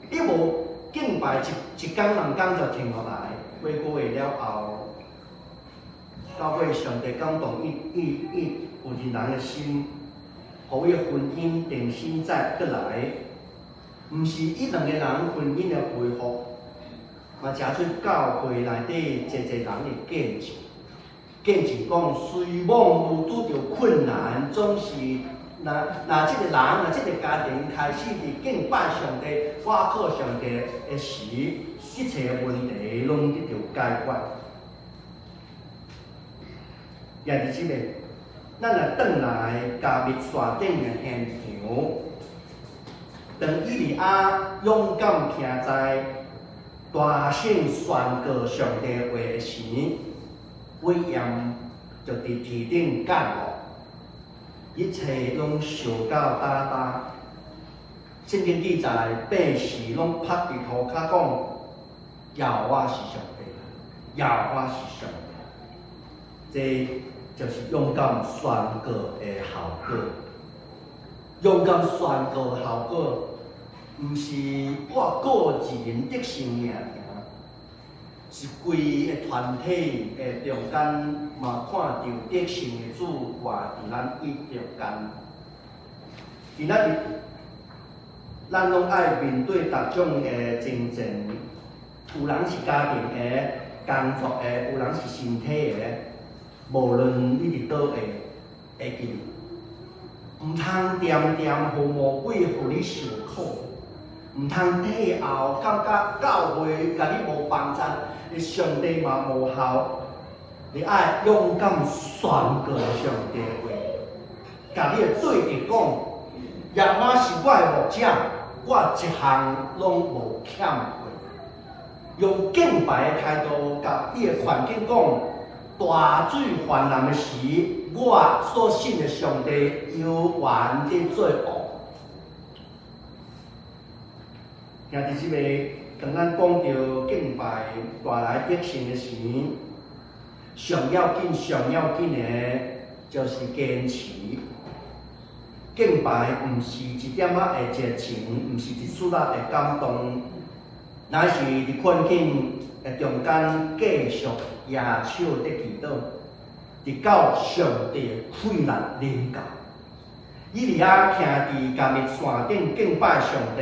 伊无敬拜一天两天就停落来，几个月了后，到尾上帝感动伊有一人的心，互伊婚姻重新再过来。毋是伊两个人婚姻的恢复，嘛诚出教会内底一人的见证。见证讲，虽往有拄着困难，总是若即个人即个家庭开始伫敬拜上帝、倚靠上帝的时，一切的问题拢得到解决。也伫即个，咱来转来加密山顶的现场。当以利亚勇敢徛在大声宣告上帝话的时，火焰就伫地顶降落，一切拢烧到焦焦。圣经记载，百姓拢趴伫涂骹讲：耶和华是上帝，耶和华是上帝。这就是勇敢宣告的效果。勇敢宣告的效果，毋是我个人得胜尔，是规个团体的中间嘛看到得胜的主活伫咱伊中间。今仔日，咱拢爱面对逐种的征战，有人是家庭的、工作的，有人是身体的，无论你伫倒位，会记住。毋通点互魔鬼互你受苦，毋通退后感觉教会甲你无帮助，上帝嘛无效。你爱勇敢宣告上帝的话，甲你的对敌讲：耶和华是我的牧者，我一项拢无欠过。用敬拜的态度甲你的环境讲：大水泛滥的时，我所信的上帝有缘伫做恶。兄弟姊妹，当咱讲到敬拜带来得胜的时，上要紧的，就是坚持。敬拜毋是一点仔的热情，毋是一丝仔的感动，若是伫困境中间继续野手伫祈祷，直到上帝快乐临到。以利亚徛伫迦密山顶敬拜上帝，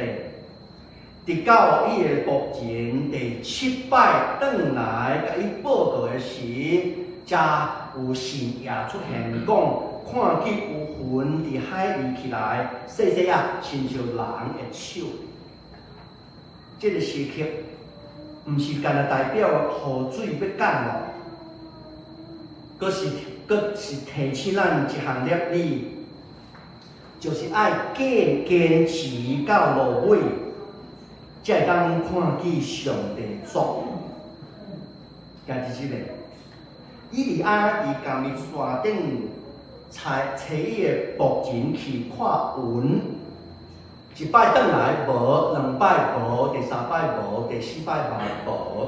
直到伊的牧人第7摆转来甲伊报告的时，才有神也出现讲，看见有云伫海里起来，细细啊，亲像人的手。这个时刻，毋是干代表雨水要降落，佫是提醒咱一项业理。就是爱坚持到落尾，才会当看见上帝作。家己个，以利亚伫迦密山顶找伊的牧人去看云，一摆转来无，两摆无，第三摆无，第4摆嘛无，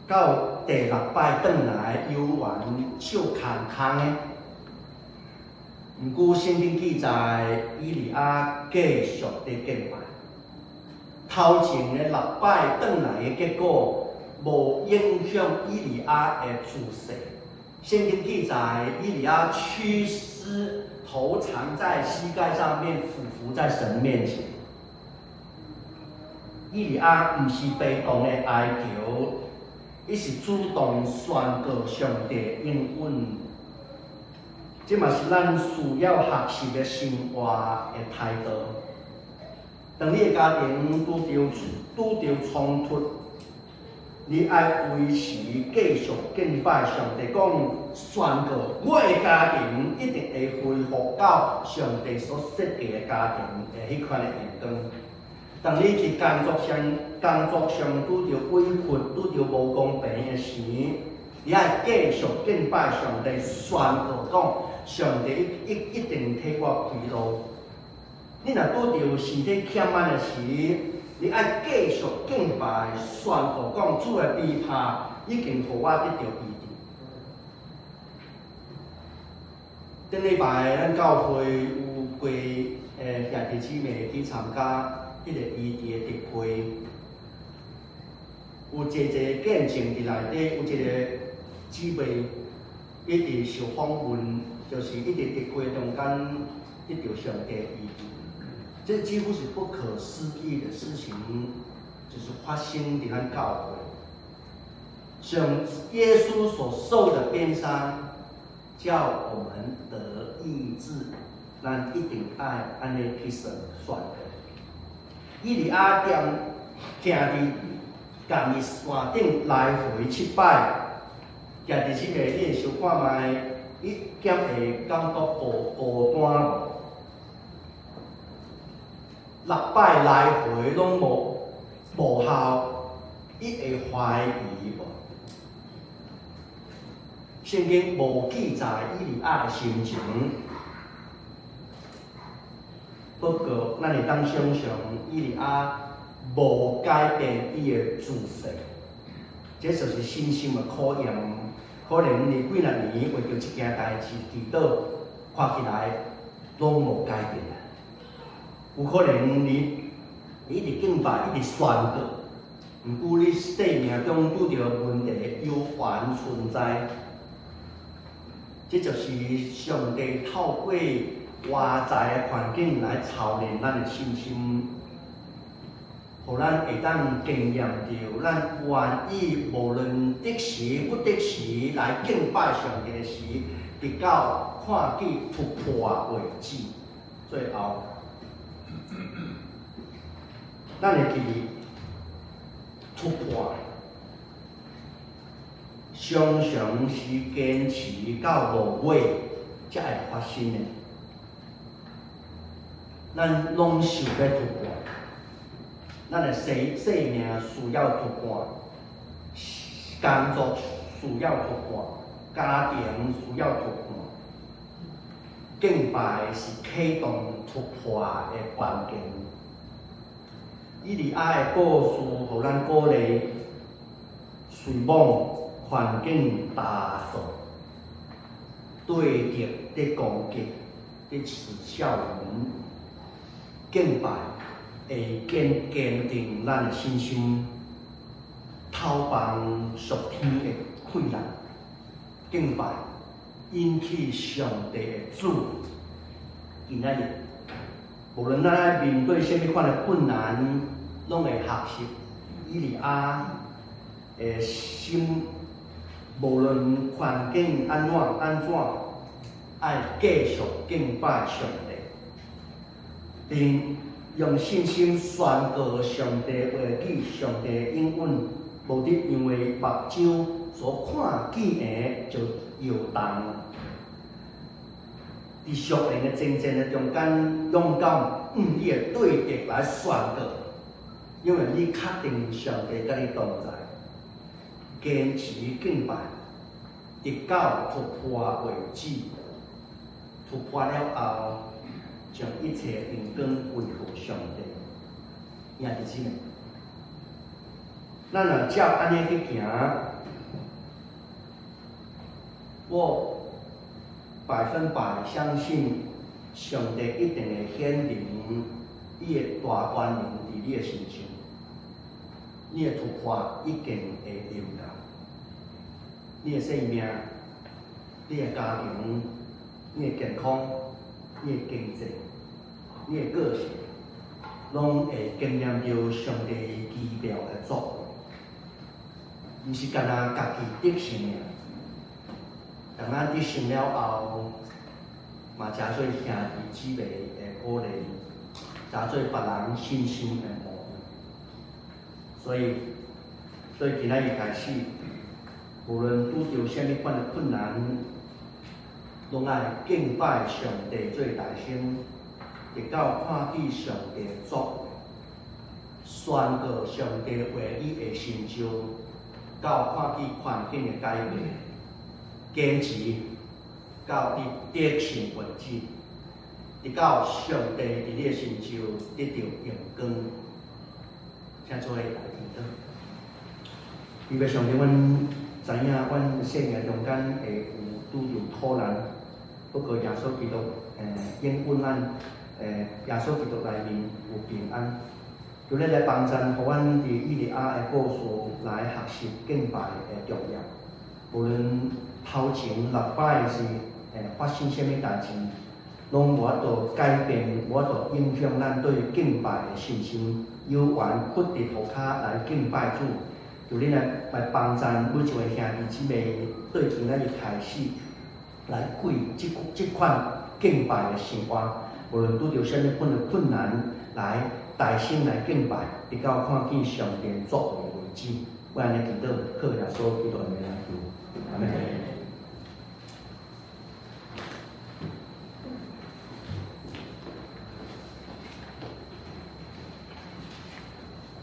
到第6摆转来，犹原笑空空的。毋过圣经记载，以利亚继续伫敬拜。头前的6摆转来的结果，无影响以利亚的姿势。圣经记载，以利亚屈膝，头藏在膝盖上面，俯伏在神面前。以利亚毋是被动的哀求，伊是主动宣告上帝应允。这嘛是咱需要学习的生活的态度。当你的家庭拄着冲突，你爱维持继续敬拜上帝，讲宣告我的家庭一定会恢复到上帝所设计的家庭的迄款的样光。当你伫工作上拄着委屈、拄着无公平的时，你爱继续敬拜上帝，宣告讲。上帝一定替我开路。你若拄着身体欠满的时，你爱继续敬拜，宣告讲主的臂膀已经互我得到医治。顶礼拜咱教会有过兄弟姊妹去参加迄个医治的特会，有一个见证伫内底，有一个姊妹一直受访问。就是一直伫会中间得到上帝医治，这几乎是不可思议的事情，就是发生伫咱教会。像耶稣所受的鞭伤，叫我们得医治，咱一定爱安尼去算的。以利亚徛伫迦密山顶来回7摆，兄弟姊妹，你会想看卖？伊减会感觉孤单无？6摆来回拢无效，伊会怀疑无？圣经无记载以利亚的心情，不过咱会当想象以利亚无改变伊的姿势，这就是信心的考验。可能你几若年为着一件代志祈祷，看起来拢无改变。有可能你一直敬拜，一直宣告，毋过你生命中拄着问题犹原存在。这就是上帝透过外在的环境来操练咱的信心。互咱会当经验到，咱愿意无论得时不得时来敬拜上帝的时，直到看见突破为止。最后，咱会记突破，常常是坚持到落尾才会发生的。咱拢想要突破。咱的生命需要突破，工作需要突破，家庭需要突破，敬拜是启动突破的关键。以利亚的故事，互咱鼓励，随往环境打扫，对敌的攻击，的耻笑人，敬拜。会坚定咱的信心，透放属天的气力，敬拜，引起上帝的主。今仔日，无论咱在面对什么款的困难，拢会学习以利亚的心，无论环境安怎，爱继续敬拜上帝，并用信心宣告上帝话语、上帝的应允，无得因为目睭所看见的就摇动。伫属灵的真正的中间，勇敢你的对敌来宣告，因为你确定上帝甲你同在，坚持敬拜，直到突破为止。突破了后，将一切荣光归乎上帝。兄弟姊妹，咱若照安尼去行，我100%相信上帝一定会显明伊的大权能伫你的身上，你的突破一定会临到，你的生命、你的家庭、你的健康、你的经济、你的个性，拢会经验到上帝奇妙的作为，毋是干那家己得胜尔。当咱得胜了后，嘛真做兄弟姊妹的鼓励，真做别人信心的鼓励。所以今仔日开始，无论拄着什么款的困难，拢爱敬拜上帝做大先，直到看见上帝的作为，宣告上帝的话语的成就，到看见环境的改变。坚持到你得胜为止，直到上帝伫你的身上得到荣光。请做伙来祈祷。因为上帝，阮知影，阮生命中间会有拄着苦难，不过耶稣基督应允咱耶稣基督内面有平安。就咧来帮助，互阮伫以利亚的故事来学习敬拜的重要。无论头前6摆是发生什么代志，拢无法度改变，无法度影响咱对敬拜的信心，有缘不得互骹来敬拜主。就恁来帮助每一位兄弟姊妹，对今仔日开始来过即款敬拜的生活，无论拄着什么款的困难，来大心来敬拜，直到看见上帝作为为止。我安尼祈祷，靠耶稣基督的名来求，阿门。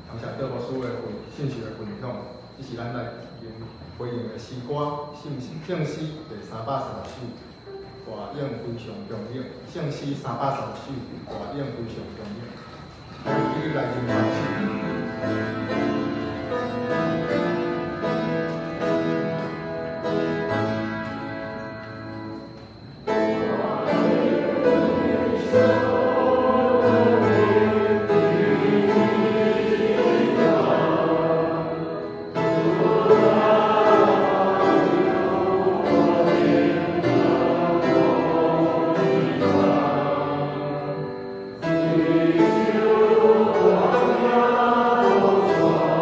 感谢德牧师的信息的分享，这是咱来回应的诗歌，圣诗第330首，华影非常重要。圣诗330首，华影非常重要。我们来听唱诗。我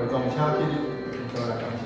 总请起立，做来感谢。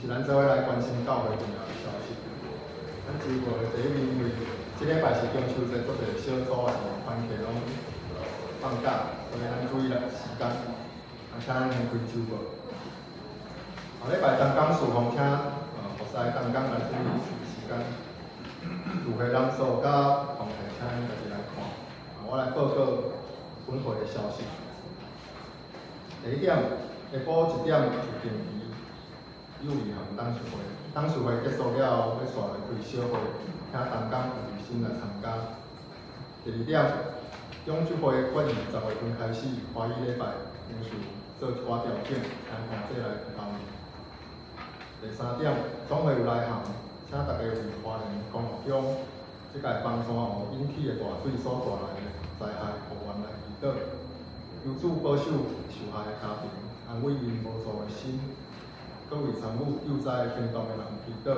咱做伙来关心教会重要的消息。咱支部的第一名为，即礼拜是中秋节，做者小组啊是番茄拢放假，所以咱注意了时间，请咱先开周报。下礼拜当讲事奉，请服侍当讲来注意时间。聚会人数甲同台，请咱家己来看。我来报告本会的消息。第一点，下晡1点有定期。幼儿园董事会结束了后，要带来开小会，请同工有心来参加。第二点，中秋会决议10月份开始，欢喜礼拜，因此做一寡调整，请同齐来同意。第三点，总会有内涵，请大家为花莲公路中即个崩山河引起的大水所带来的灾害和原来祈祷，求主保守受害的家庭，安慰因无助的心。各位参与救灾行动的人祈祷，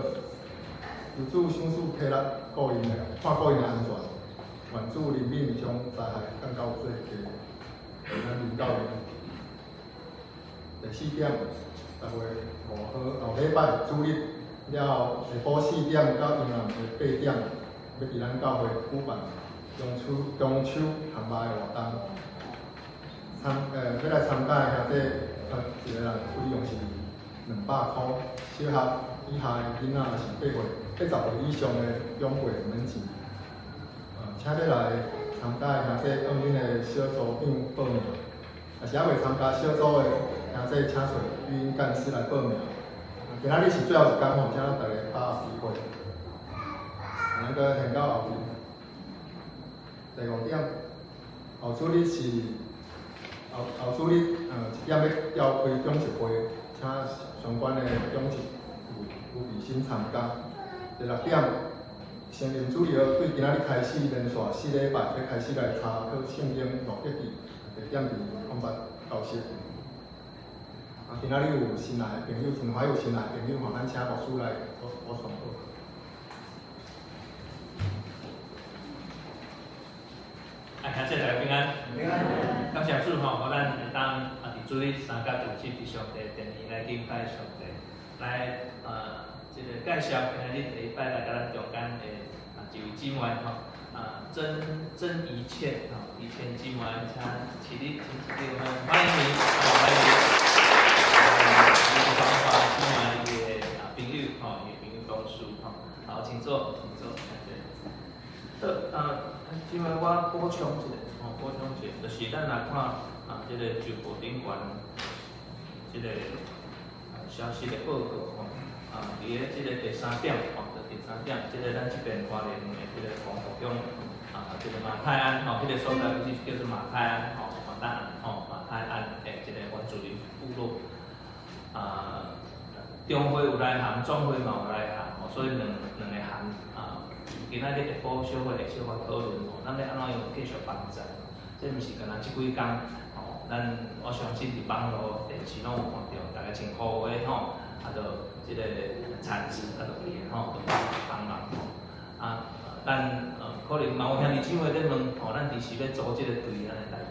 求主赏赐体力，顾因的看顾因的安全，愿主怜悯将灾害降到最低，让咱领导员。第四点，10月5号后礼拜主日了后，下晡4点到阴暗的8点，要伫咱教会举办中秋航马的活动。要来参加的兄弟，一个人费用是200块，小学以下的囡仔是80岁以上的长辈免钱。请你来参加的兄弟，按恁的小组长报名。若是还未参加小组的兄弟，请找语音干事来报名。今仔日是最后一天吼，请大家把握机会。咱个现到后面。第5点，后主日是后主日1点要召开讲习会。请相关的讲职有备心参加。第6点，成人主要对今仔日开始连续4礼拜要开始来查考圣经录笔记，地点伫空白教室。今仔日有新来的朋友，真怀有新来的朋友咱请牧师来补充报告。感谢大家平安。平安。感谢主吼，咱会当伫主日3甲主日伫上帝殿里来敬拜上帝，来即个介绍今仔日第一摆来甲咱中间的一位姊妹吼，真怡倩吼，怡倩姊妹，请起立，请我们欢迎你，欢迎你。芳姊妹伊的朋友吼，伊的朋友同事吼，好，请坐，请坐。即摆我补充一个，就是咱来看即个就部顶悬即个消息的报告吼，伫咧即个第3点吼，第3点，即个咱这边花莲的即个公路中即个马太安吼，迄个所在就是叫做马太安吼，马太安的即个原住民部落中会有来函，总会嘛有来函吼，所以两个函今仔日下晡小会小可讨论吼，咱要安怎样继续帮助？这毋是干那即几工吼，咱我相信伫网络电视拢有看到，大家真好个吼，就即个产值就去吼，就帮忙吼。咱可能嘛有兄弟姊妹在问吼，咱伫时要组即个队安尼来，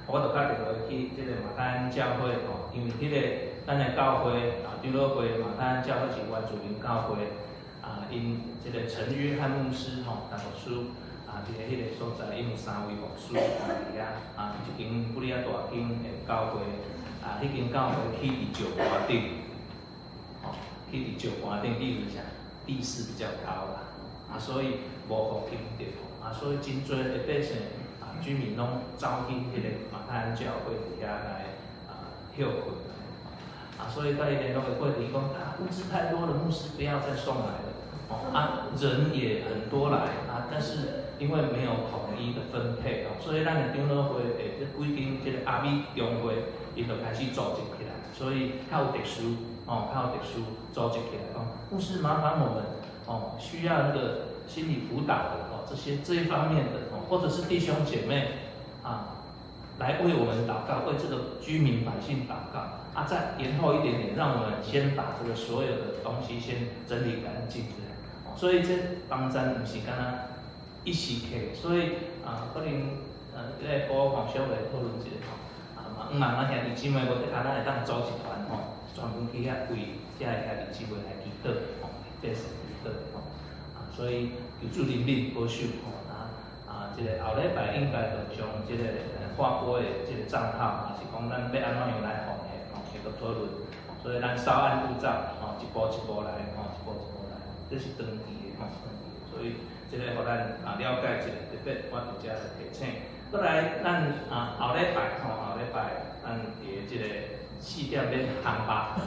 我就打电话去即个马太安教会吼，因为迄个咱的教会长老会马太安教会是原住民教会。因即个陈约翰牧师吼，陈牧师伫咧迄个所在，因有3位牧师伫遐一间不哩大间的教会迄间教会起伫石盘顶，起伫石盘顶，比如啥地势比较高啦，所以无互停着，所以真侪一百姓居民拢走去迄个马太安教会底下来休困。所以在联络的会里讲物资太多了，牧师不要再送来了。人也很多来但是因为没有统一的分配所以咱的长老会几间这个阿美中会，伊就开始组织起来，所以较有特殊较有特殊组织起来牧师麻烦我们需要那个心理辅导的这一方面的或者是弟兄姐妹来为我们祷告，为这个居民百姓祷告再延后一点点，让我们先把这个所有的东西先整理干净所以这帮站不是干那一时起，所以可能这个部互相来讨论一下万兄弟姊妹，我咱会当组一团专门去遐为遮个兄弟姊妹来祈祷这是祈祷所以求主怜悯保守这个后礼拜应该就将这个划拨的这个账号，是讲咱要安怎样来奉献去个讨论，所以咱稍按步骤一步一步来一步一步来，这是长期的所以这个互咱了解一下，特别我伫遮来提醒。再来，咱后礼拜咱伫这个4点咧航班，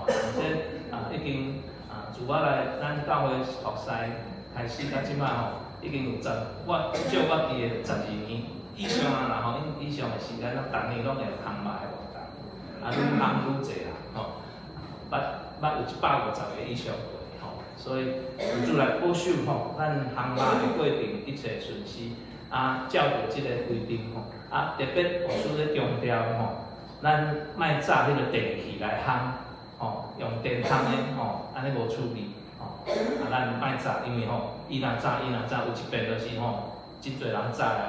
这已经自我来咱教会服侍开始到即摆已经有我照我伫的12年以上啦以上的时间，咱逐年拢会有航班的活动，愈航愈济啦捌有150个以上过所以求主来保守咱航班的过程一切顺遂照着即个规定特别牧师咧强调咱莫炸迄个电器来烘用电烘的安尼无趣味咱莫炸，因为伊若炸有一边就是真侪人炸来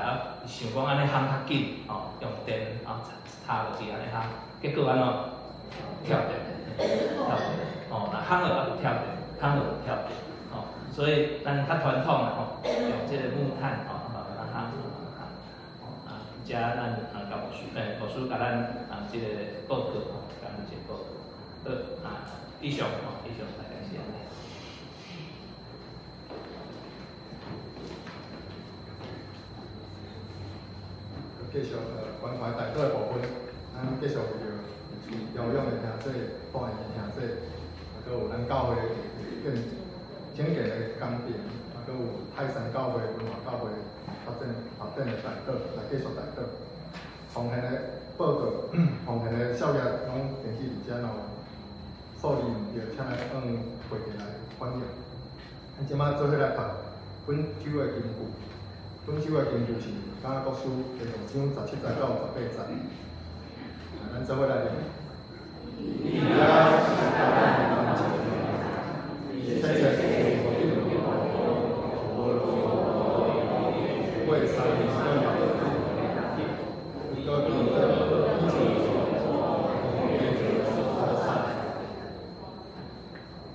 想讲安尼烘较紧用电插落去安尼烘，结果安怎跳电若烘了就跳电。汤有跳电所以咱较传统用这个木炭来烘加咱甲牧师甲咱这个报告甲咱这个报告以上大概是安尼。继续关怀大队的部分，咱继续有邀用的听这帮的听这，还有咱教会整建的工程，还有泰山教会、文化教会发展的大队来继续大队。奉献的报告、奉献的效益拢电视伫遮咯，数字唔对，请来会议来反映。咱即摆做伙来读本周的金句，本周的金句是《雅各书》第6章17节到18节，咱做伙来念。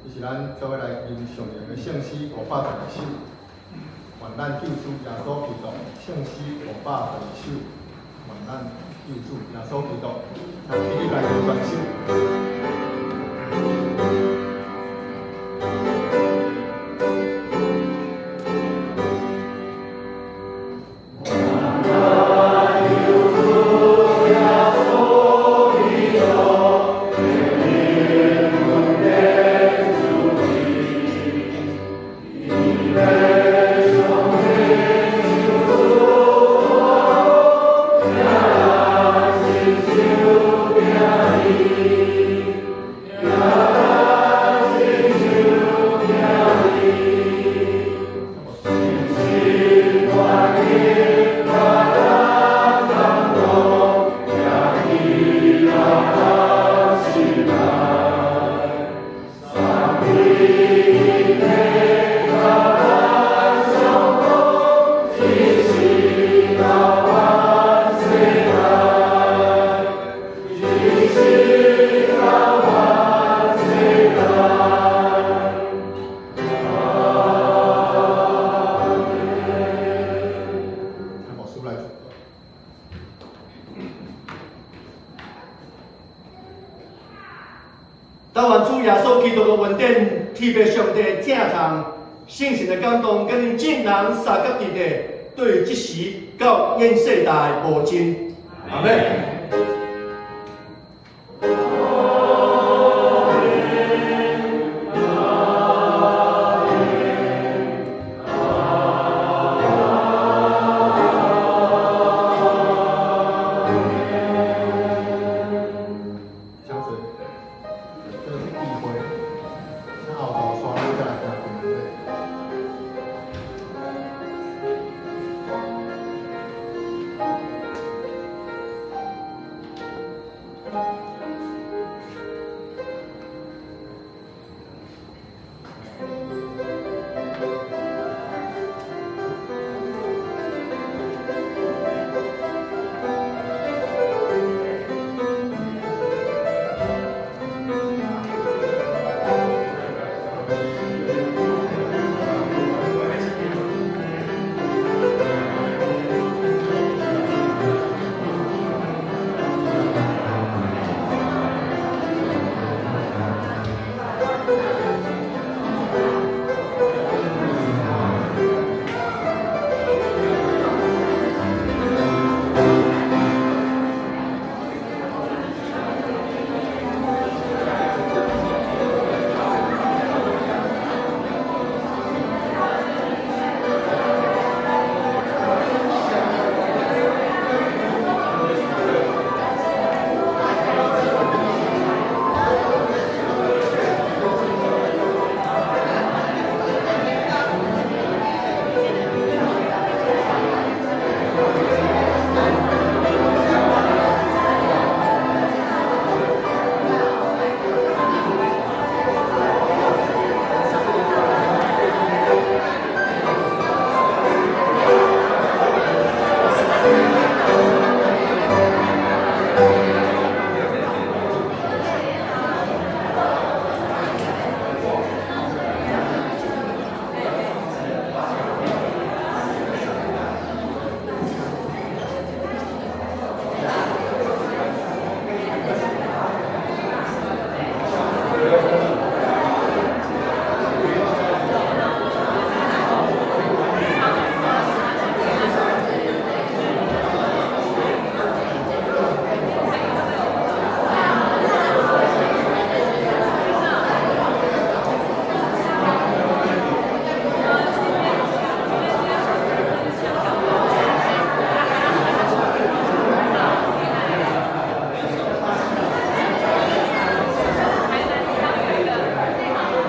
就是咱做伙来吟上人的圣诗512首，愿咱救主耶稣基督圣诗512首，愿咱救主耶稣基督，咱起立来传首。但愿主耶稣基督的恩典、特别上帝正堂、圣神的感动，跟恁众人三甲地地，对即时到永世代无尽。阿门。